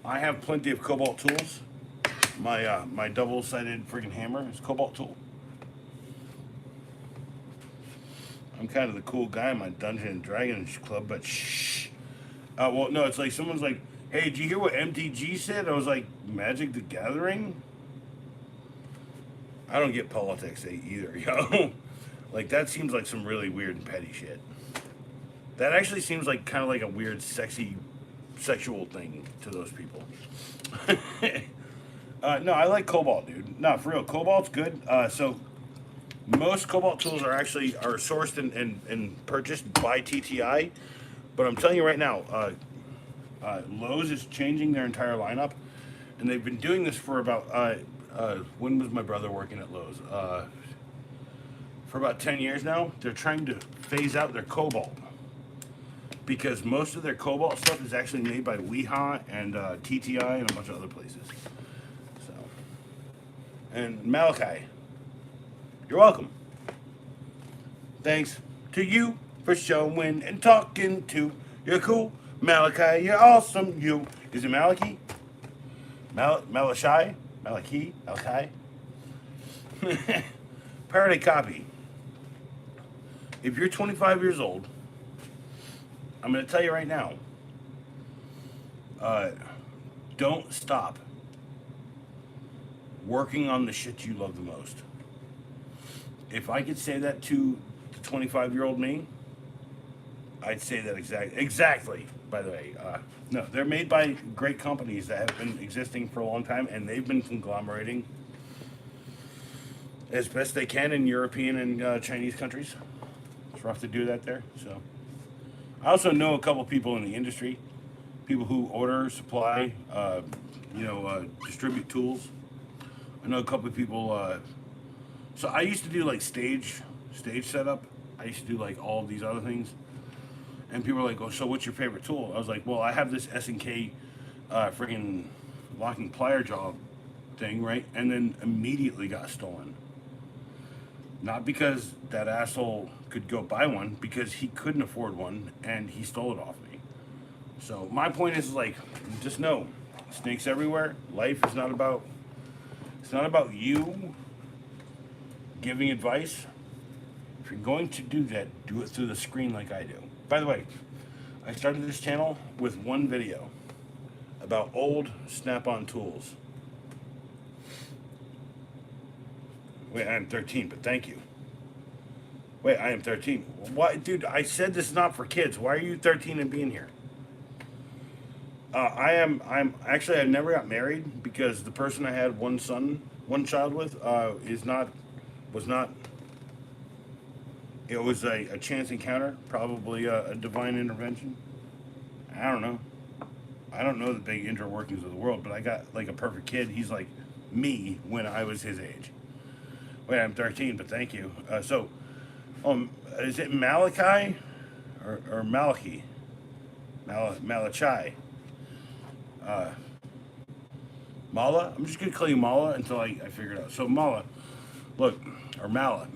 I have plenty of Cobalt tools. My double-sided friggin' hammer is Cobalt tool. I'm kind of the cool guy in my Dungeon and Dragons club, but shh. Well, no, it's like someone's like, "Hey, did you hear what MTG said?" I was like, "Magic the Gathering." I don't get politics either, yo. Like that seems like some really weird and petty shit. That actually seems like kind of like a weird, sexy, sexual thing to those people. No, I like Cobalt, dude. No, for real, Cobalt's good. So most Cobalt tools are sourced and purchased by TTI, but I'm telling you right now, Lowe's is changing their entire lineup, and they've been doing this for about when was my brother working at Lowe's? For about 10 years now. They're trying to phase out their Cobalt because most of their Cobalt stuff is actually made by Weha and TTI and a bunch of other places. So, and Malachi, you're welcome. Thanks to you for showing and talking to. You're cool, Malachi. You're awesome. You is it Malachi? Malachi? Malachi? Malachi? Parody copy. If you're 25 years old, I'm going to tell you right now, don't stop working on the shit you love the most. If I could say that to the 25-year-old me, I'd say that exactly. By the way, no, they're made by great companies that have been existing for a long time, and they've been conglomerating as best they can in European and Chinese countries. It's rough to do that there. So, I also know a couple people in the industry, people who order, supply, distribute tools. I know a couple of people. So I used to do like stage setup. I used to do like all of these other things. And people were like, "Oh, so what's your favorite tool?" I was like, "Well, I have this S&K friggin' locking plier job thing, right?" And then immediately got stolen. Not because that asshole could go buy one, because he couldn't afford one and he stole it off me. So my point is like, just know, snakes everywhere. Life is not about. It's not about you giving advice. If you're going to do that, do it through the screen like I do. By the way, I started this channel with one video about old Snap-on tools. Wait, I am 13, but thank you. Wait, I am 13. What, dude? I said this is not for kids. Why are you 13 and being here? I'm actually, I never got married because the person I had one child with, was not. It was a chance encounter, probably a divine intervention. I don't know. I don't know the big inner workings of the world, but I got like a perfect kid. He's like me when I was his age. Wait, I'm 13, but thank you. Is it Malachi or Malachi? Malachi. Mala? I'm just going to call you Mala until I figure it out. So Mala, look, or Mala.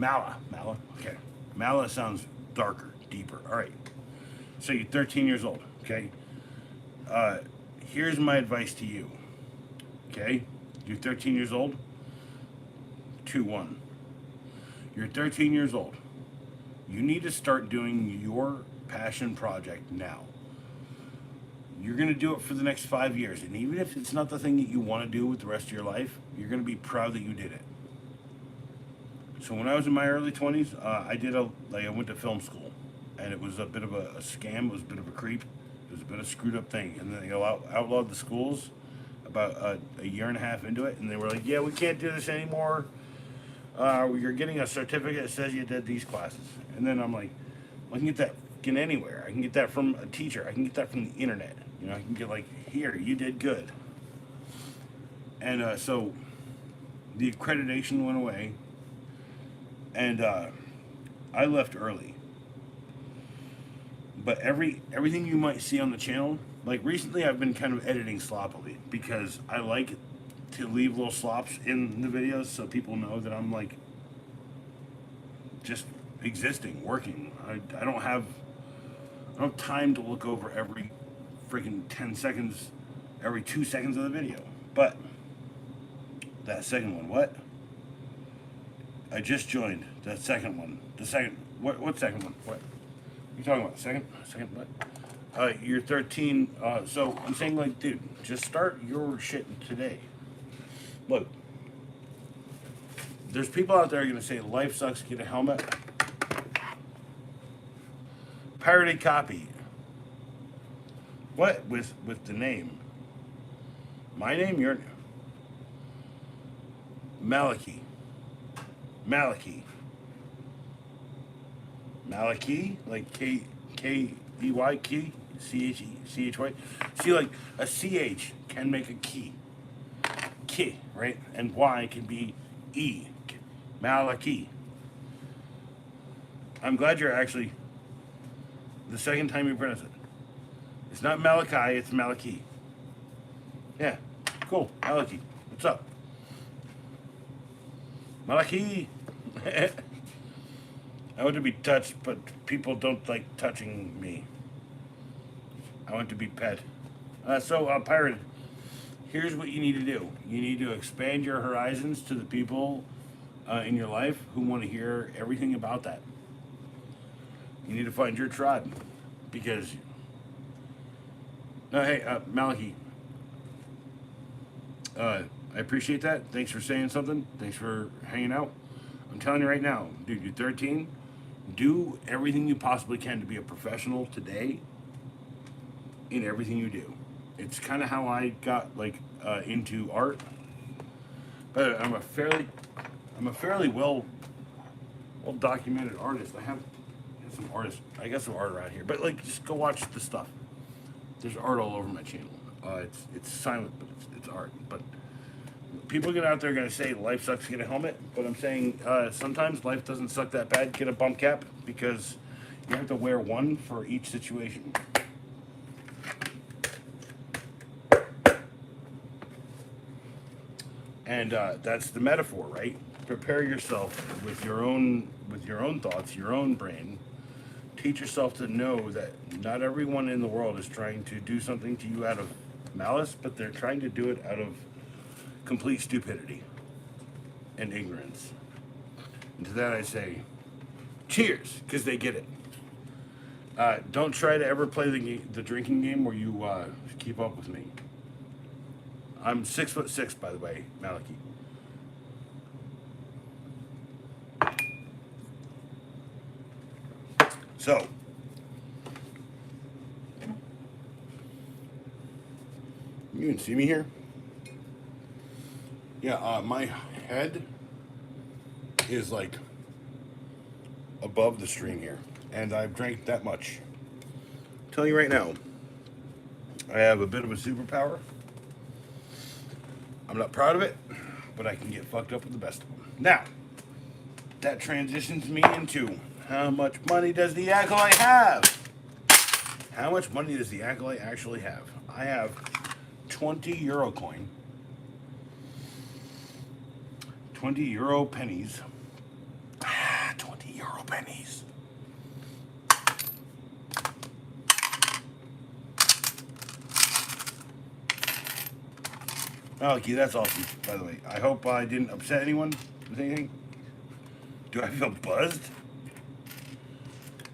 Okay. Mala sounds darker, deeper. All right. So you're 13 years old, okay? Here's my advice to you, okay? You're 13 years old? 2-1. You're 13 years old. You need to start doing your passion project now. You're going to do it for the next 5 years. And even if it's not the thing that you want to do with the rest of your life, you're going to be proud that you did it. So when I was in my early 20s, I went to film school. And it was a bit of a scam. It was a bit of a creep. It was a bit of a screwed up thing. And then they outlawed the schools about a year and a half into it. And they were like, yeah, we can't do this anymore. You're getting a certificate that says you did these classes. And then I'm like, well, I can get that anywhere. I can get that from a teacher. I can get that from the internet. You know, I can get like, here, you did good. And so the accreditation went away. And I left early. But everything you might see on the channel, like recently I've been kind of editing sloppily because I like to leave little slops in the videos so people know that I'm like just existing, working. I don't have time to look over every freaking 10 seconds, every 2 seconds of the video. But that second one, what? I just joined that second one. The second, what second one? What? You talking about second what? You're 13. So I'm saying, like, dude, just start your shit today. Look, there's people out there gonna say life sucks. Get a helmet. Pirated copy. What with the name? My name, your Malachi. Malachi, like Key, key, CHY. See, like a CH can make a key, right? And Y can be E, Malachi. I'm glad you're actually the second time you pronounce it. It's not Malachi, it's Malachi. Yeah, cool, Malachi. What's up? Malachi. I want to be touched, but people don't like touching me. I want to be pet. Pirate, here's what you need to do. You need to expand your horizons to the people in your life who want to hear everything about that. You need to find your tribe. Because... hey, Malachi. I appreciate that. Thanks for saying something. Thanks for hanging out. I'm telling you right now, dude, you're 13. Do everything you possibly can to be a professional today in everything you do. It's kind of how I got like into art. But I'm a fairly well documented artist. I have some artists. I got some art around here. But like, just go watch the stuff. There's art all over my channel. It's silent, but it's art. But people get out there going to say life sucks, get a helmet. But I'm saying sometimes life doesn't suck that bad. Get a bump cap because you have to wear one for each situation. And that's the metaphor, right? Prepare yourself with your own thoughts, your own brain. Teach yourself to know that not everyone in the world is trying to do something to you out of malice, but they're trying to do it out of complete stupidity and ignorance. And to that I say, cheers, because they get it. Don't try to ever play the drinking game where you keep up with me. I'm 6'6", by the way, Malachi. So, you can see me here. Yeah, my head is like above the stream here, and I've drank that much. I'm telling you right now, I have a bit of a superpower. I'm not proud of it, but I can get fucked up with the best of them. Now, that transitions me into how much money does the Acolyte have? How much money does the Acolyte actually have? I have 20 euro coin, 20 euro pennies, 20 euro pennies. Malachi, that's awesome, by the way. I hope I didn't upset anyone with anything. Do I feel buzzed?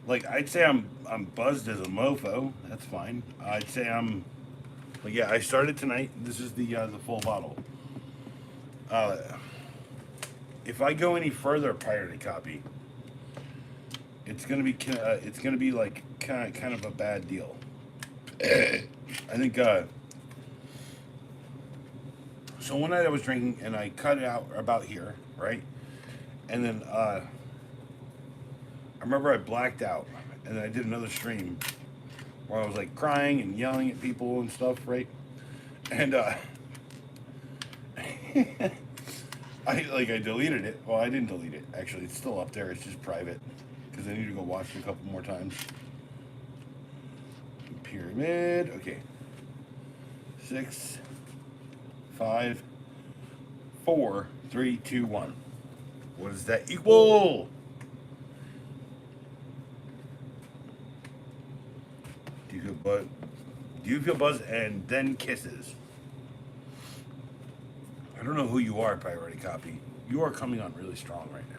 Like, I'd say I'm buzzed as a mofo. That's fine. I'd say but yeah, I started tonight. This is the full bottle. If I go any further pirated copy, it's gonna be like kind of a bad deal. I think. So one night I was drinking and I cut it out about here, right? And then I remember I blacked out, and then I did another stream where I was like crying and yelling at people and stuff, right? And I deleted it. Well, I didn't delete it. Actually, it's still up there. It's just private because I need to go watch it a couple more times. pyramid. Okay. 6, 5, 4, 3, 2, 1. What does that equal? Do you feel buzz and then kisses? I don't know who you are, Priority Copy. You are coming on really strong right now.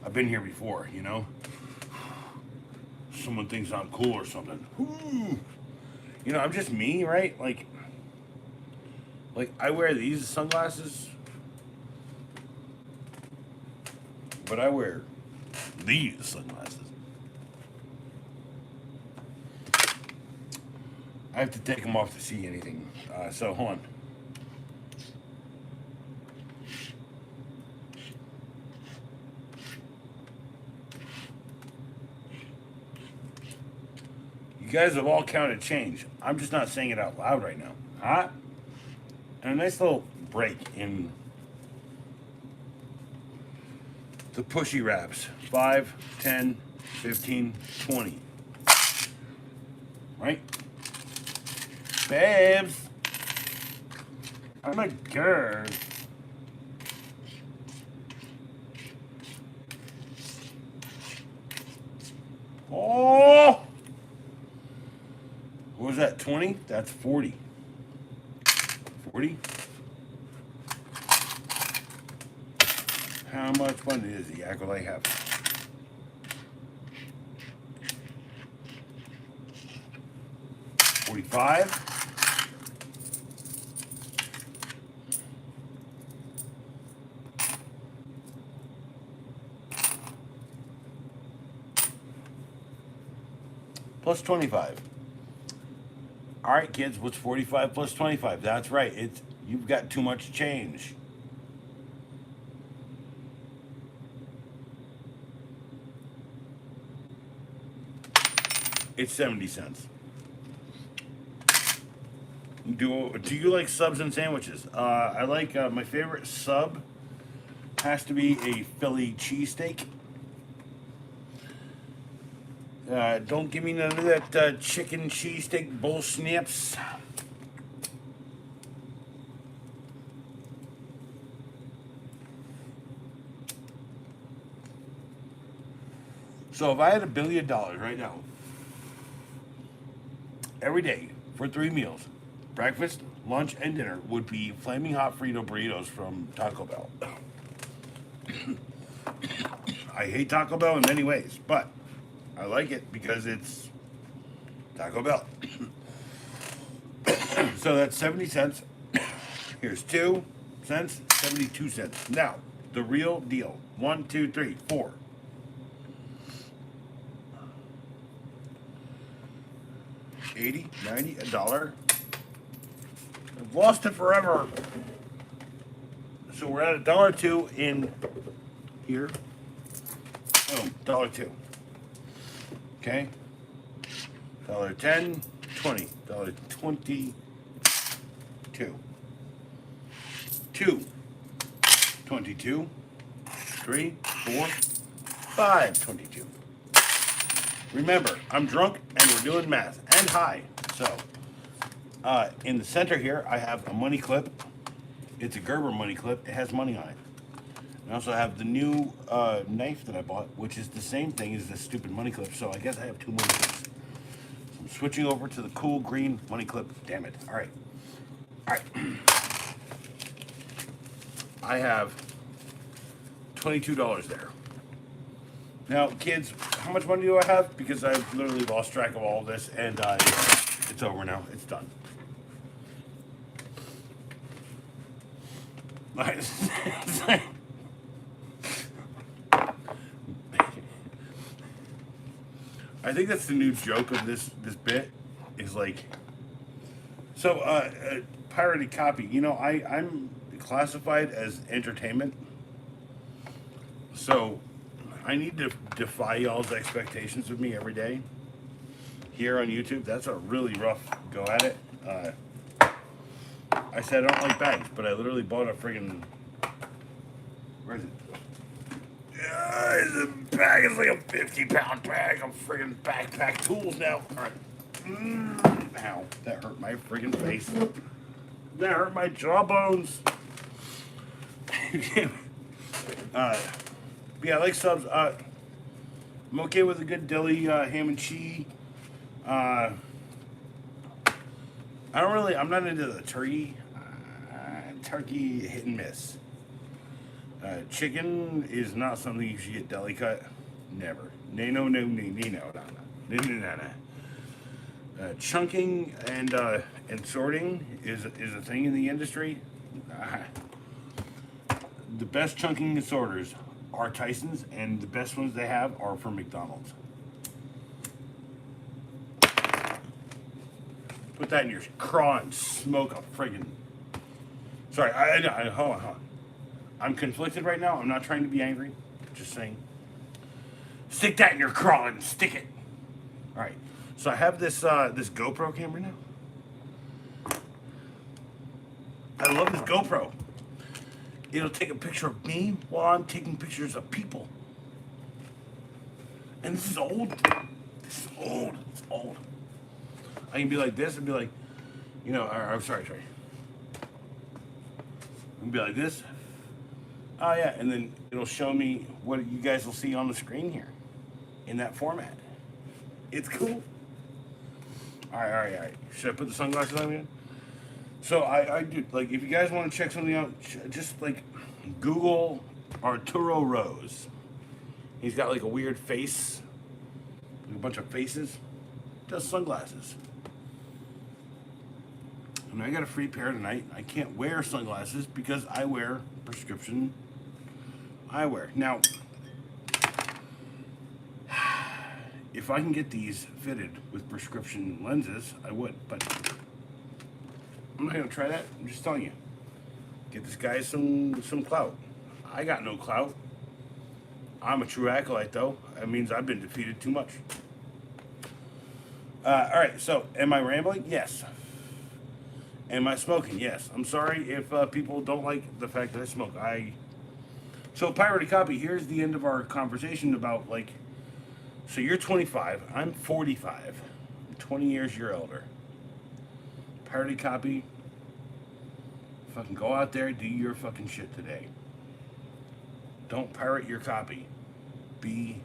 I've been here before, you know? Someone thinks I'm cool or something. You know, I'm just me, right? Like I wear these sunglasses, but I wear these sunglasses. I have to take them off to see anything. So hold on. You guys have all counted change. I'm just not saying it out loud right now. Huh? And a nice little break in the pushy wraps. 5, 10, 15, 20. Right? Babes. I'm a girl. Oh! What was that, 20? That's 40. 40? How much money does the acolyte have? $45? Plus 25. All right, kids, what's 45 plus 25? That's right. You've got too much change. It's 70 cents. Do you like subs and sandwiches? I like my favorite sub has to be a Philly cheesesteak. Don't give me none of that chicken cheesesteak bull snips. So if I had $1 billion right now, every day for 3 meals, breakfast, lunch, and dinner would be flaming hot Frito burritos from Taco Bell. I hate Taco Bell in many ways, but I like it because it's Taco Bell. So that's 70 cents. Here's 2 cents, 72 cents. Now, the real deal. 1, 2, 3, 4. 80, 90, $1. I've lost it forever. So we're at $1.02 in here. Boom, $1.02. Okay. $1.10, 20, $1.22. 2, 22, 3, 4, 5, 22. Remember, I'm drunk and we're doing math and high. So, in the center here, I have a money clip. It's a Gerber money clip. It has money on it. I also have the new knife that I bought, which is the same thing as this stupid money clip. So I guess I have 2 money clips. So I'm switching over to the cool green money clip. Damn it. All right. All right. I have $22 there. Now, kids, how much money do I have? Because I've literally lost track of all of this, and it's over now. It's done. I think that's the new joke of this bit is like, so pirated copy. You know, I'm classified as entertainment, so I need to defy y'all's expectations of me every day here on YouTube. That's a really rough go at it. I said I don't like bags, but I literally bought a friggin', where is it? It's a bag is like a 50-pound bag of friggin' backpack tools now. All right. Ow, that hurt my friggin' face. That hurt my jawbones. Yeah, I like subs. I'm okay with a good deli ham and cheese. I'm not into the turkey. Turkey hit and miss. Chicken is not something you should get deli cut. Never. No. Chunking and sorting is a thing in the industry. The best chunking and sorters are Tyson's, and the best ones they have are from McDonald's. Put that in your craw and smoke a friggin'. Sorry, hold on. I'm conflicted right now. I'm not trying to be angry. Just saying. Stick that in your craw and stick it. All right. So I have this this GoPro camera now. I love this GoPro. It'll take a picture of me while I'm taking pictures of people. And this is old. It's old. I can be like this and be like, I'm sorry. I can be like this. Oh yeah, and then it'll show me what you guys will see on the screen here in that format. It's cool. All right. Should I put the sunglasses on again? So I do, like, if you guys want to check something out, just like Google Arturo Rose. He's got like a weird face, like a bunch of faces. Does sunglasses. And I got a free pair tonight. I can't wear sunglasses because I wear prescription eyewear. Now, if I can get these fitted with prescription lenses, I would, but I'm not gonna try that. I'm just telling you. Get this guy some clout. I got no clout. I'm a true acolyte, though. That means I've been defeated too much. All right, so am I rambling? Yes. Am I smoking? Yes. I'm sorry if people don't like the fact that I smoke. So Pirated Copy, here's the end of our conversation about, like, so you're 25, I'm 45. 20 years you're elder. Pirated Copy, fucking go out there, do your fucking shit today. Don't pirate your copy. Be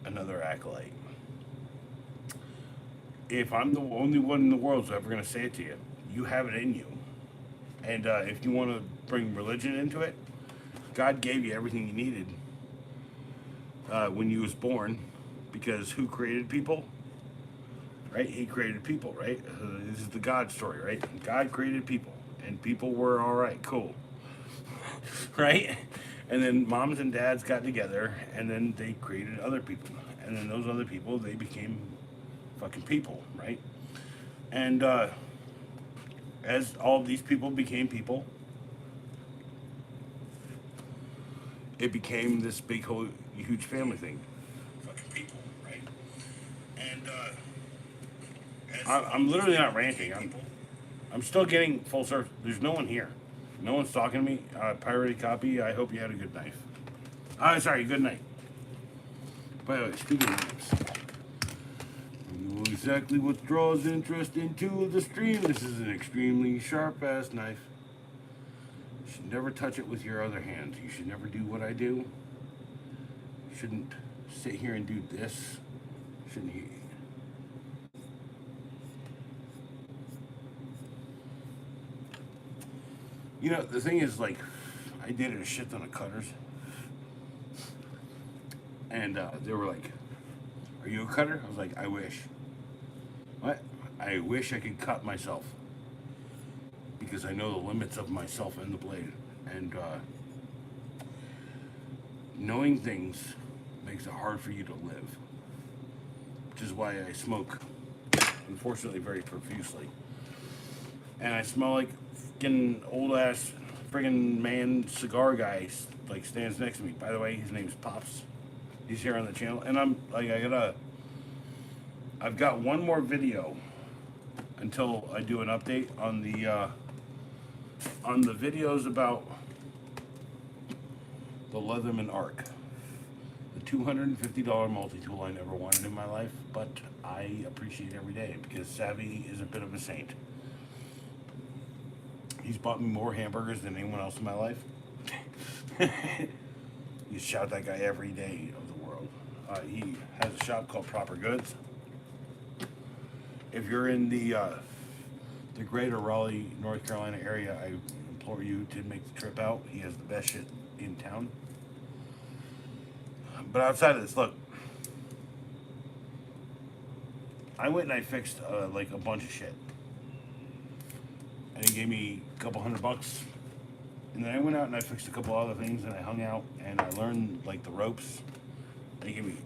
another acolyte. If I'm the only one in the world who's ever going to say it to you, you have it in you. And if you want to bring religion into it, God gave you everything you needed when you was born, because who created people? Right? He created people, right? This is the God story, right? God created people, and people were all right, cool. Right? And then moms and dads got together, and then they created other people. And then those other people, they became fucking people, right? And as all these people became people, it became this big, whole, huge family thing. Fucking people, right? And I'm literally not ranting. I'm still getting full service. There's no one here. No one's talking to me. Pirated Copy, I hope you had a good knife. Sorry, good night. By the way, speaking of knives, you know exactly what draws interest into the stream. This is an extremely sharp-ass knife. You should never touch it with your other hand. You should never do what I do. You shouldn't sit here and do this. Shouldn't you? You know, the thing is, like, I dated a shit ton of cutters. And they were like, "Are you a cutter?" I was like, "I wish." What? I wish I could cut myself. Because I know the limits of myself and the blade. And knowing things makes it hard for you to live. Which is why I smoke, unfortunately, very profusely. And I smell like fucking old ass friggin' man cigar guy, like, stands next to me. By the way, his name's Pops. He's here on the channel, and I'm like, I've got one more video until I do an update on the videos about the Leatherman Arc. $250 multi-tool I never wanted in my life, but I appreciate every day because Savvy is a bit of a saint. He's bought me more hamburgers than anyone else in my life. You shout that guy every day of the world. He has a shop called Proper Goods. If you're in the greater Raleigh, North Carolina area, I implore you to make the trip out. He has the best shit in town. But outside of this, look, I went and I fixed like a bunch of shit, and he gave me a couple $100. And then I went out and I fixed a couple other things, and I hung out and I learned like the ropes. And he gave me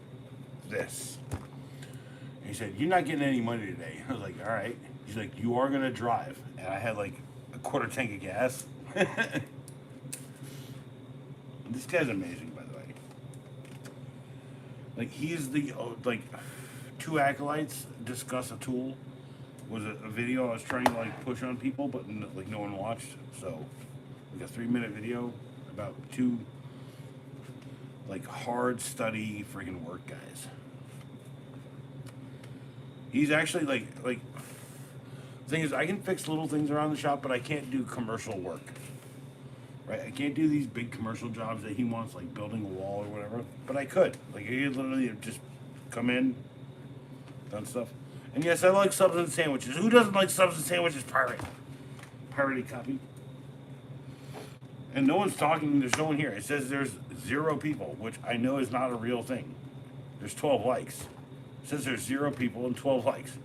this. And he said, "You're not getting any money today." I was like, "All right." He's like, "You are gonna drive," and I had like a quarter tank of gas. This guy's amazing, by the way. Like he's the like two acolytes discuss a tool was a video I was trying to like push on people, but like no one watched. So like a 3-minute video about two like hard study freaking work guys. He's actually like the thing is I can fix little things around the shop, but I can't do commercial work. Right? I can't do these big commercial jobs that he wants, like building a wall or whatever. But I could. Like he could literally just come in, done stuff. And yes, I like subs and sandwiches. Who doesn't like subs and sandwiches? Pirated copy. And no one's talking. There's no one here. It says there's 0 people, which I know is not a real thing. There's 12 likes. It says there's 0 people and 12 likes.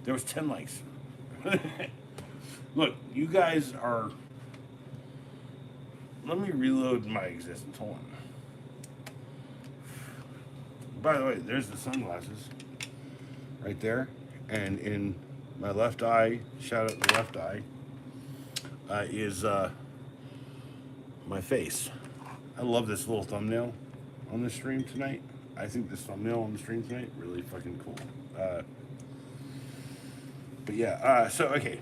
There was 10 likes. Look, you guys are... Let me reload my existence. Hold on. By the way, there's the sunglasses right there. And in my left eye, shout out the left eye, is my face. I love this little thumbnail on the stream tonight. I think this thumbnail on the stream tonight really fucking cool. But yeah, so okay.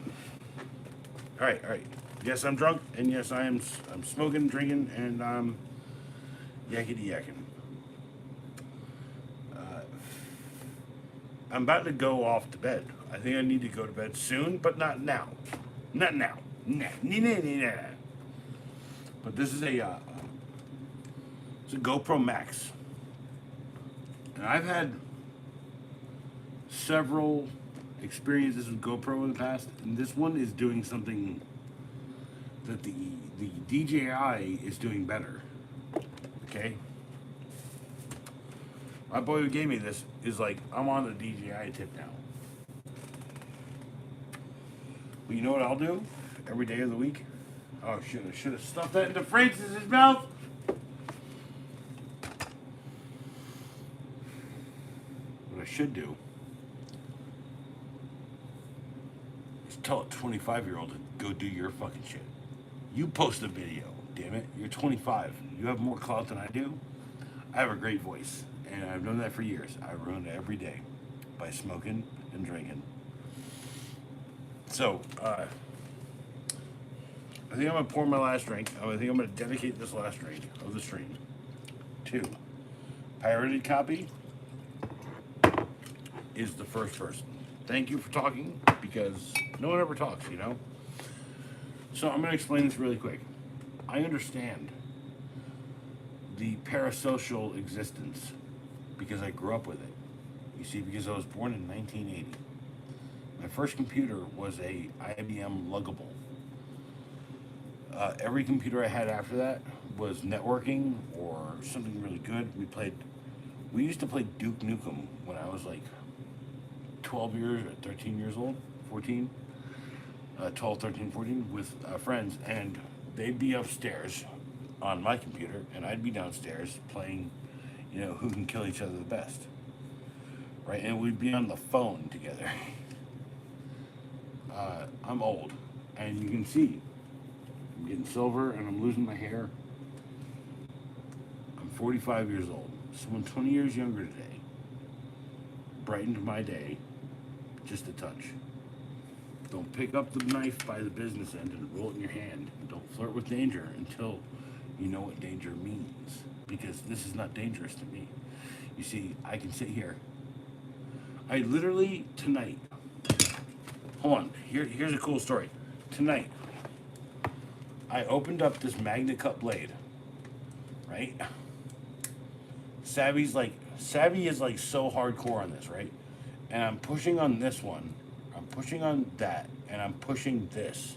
All right. Yes, I'm drunk, and yes, I'm smoking, drinking, and I'm yakety yakking. I'm about to go off to bed. I think I need to go to bed soon, but not now. Not now. Nah. But this is it's a GoPro Max, and I've had several experiences with GoPro in the past, and this one is doing something that the DJI is doing better. Okay? My boy who gave me this is like, I'm on the DJI tip now. But you know what I'll do every day of the week? Oh shit, I should have stuffed that into Francis's mouth. What I should do is tell a 25-year-old to go do your fucking shit. You post a video, damn it. You're 25. You have more clout than I do. I have a great voice, and I've known that for years. I ruin it every day by smoking and drinking. So, I think I'm going to pour my last drink. I think I'm going to dedicate this last drink of the stream to Pirated Copy is the first person. Thank you for talking, because no one ever talks, you know? So I'm going to explain this really quick. I understand the parasocial existence because I grew up with it. You see, because I was born in 1980. My first computer was a IBM Luggable. Every computer I had after that was networking or something really good. We used to play Duke Nukem when I was like 12 years or 13 years old, 14. 12, 13, 14 with friends, and they'd be upstairs on my computer, and I'd be downstairs playing, you know, who can kill each other the best, right? And we'd be on the phone together. I'm old, and you can see I'm getting silver, and I'm losing my hair. I'm 45 years old. Someone 20 years younger today brightened my day just a touch. Don't pick up the knife by the business end and roll it in your hand. Don't flirt with danger until you know what danger means. Because this is not dangerous to me. You see, I can sit here. I literally tonight. Hold on. Here's a cool story. Tonight, I opened up this Magna Cut blade. Right. Savvy is like so hardcore on this, right? And I'm pushing on this one. I'm pushing on that, and I'm pushing this,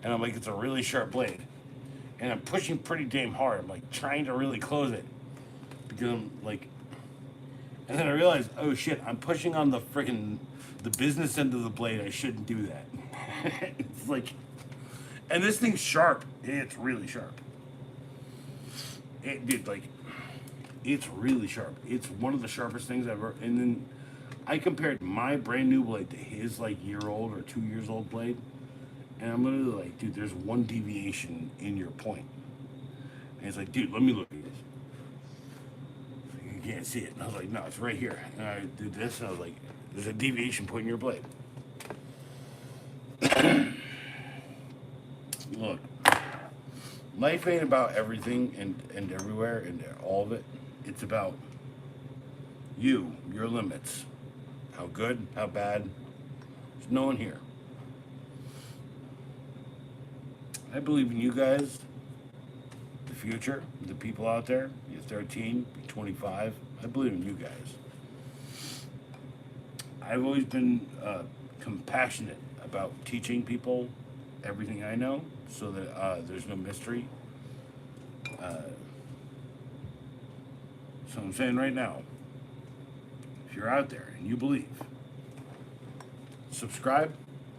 and I'm like, it's a really sharp blade, and I'm pushing pretty damn hard. I'm like trying to really close it because I'm like, and then I realized, oh shit, I'm pushing on the business end of the blade. I shouldn't do that. It's like, and this thing's sharp. It's really sharp. Dude, like, it's really sharp. It's one of the sharpest things I've ever. And then I compared my brand new blade to his like year old or 2 years old blade, and I'm literally like, dude, there's one deviation in your point. And it's like, dude, let me look at this. You can't see it. And I was like, no, it's right here. And I did this, and I was like, there's a deviation point in your blade. Look, life ain't about everything and everywhere and all of it. It's about you, your limits. How good, how bad. There's no one here. I believe in you guys, the future, the people out there. You're 13, you're 25. I believe in you guys. I've always been compassionate about teaching people everything I know so that there's no mystery. So I'm saying right now, if you're out there and you believe, subscribe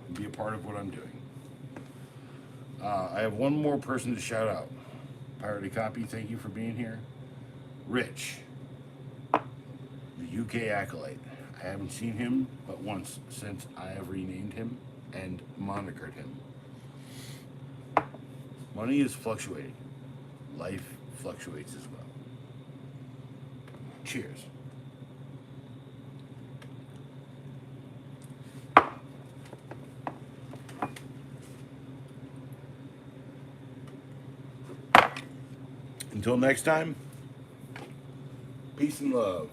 and be a part of what I'm doing. I have one more person to shout out. Pirated Copy, thank you for being here. Rich, the UK Acolyte. I haven't seen him but once since I have renamed him and monikered him. Money is fluctuating. Life fluctuates as well. Cheers. Until next time, peace and love.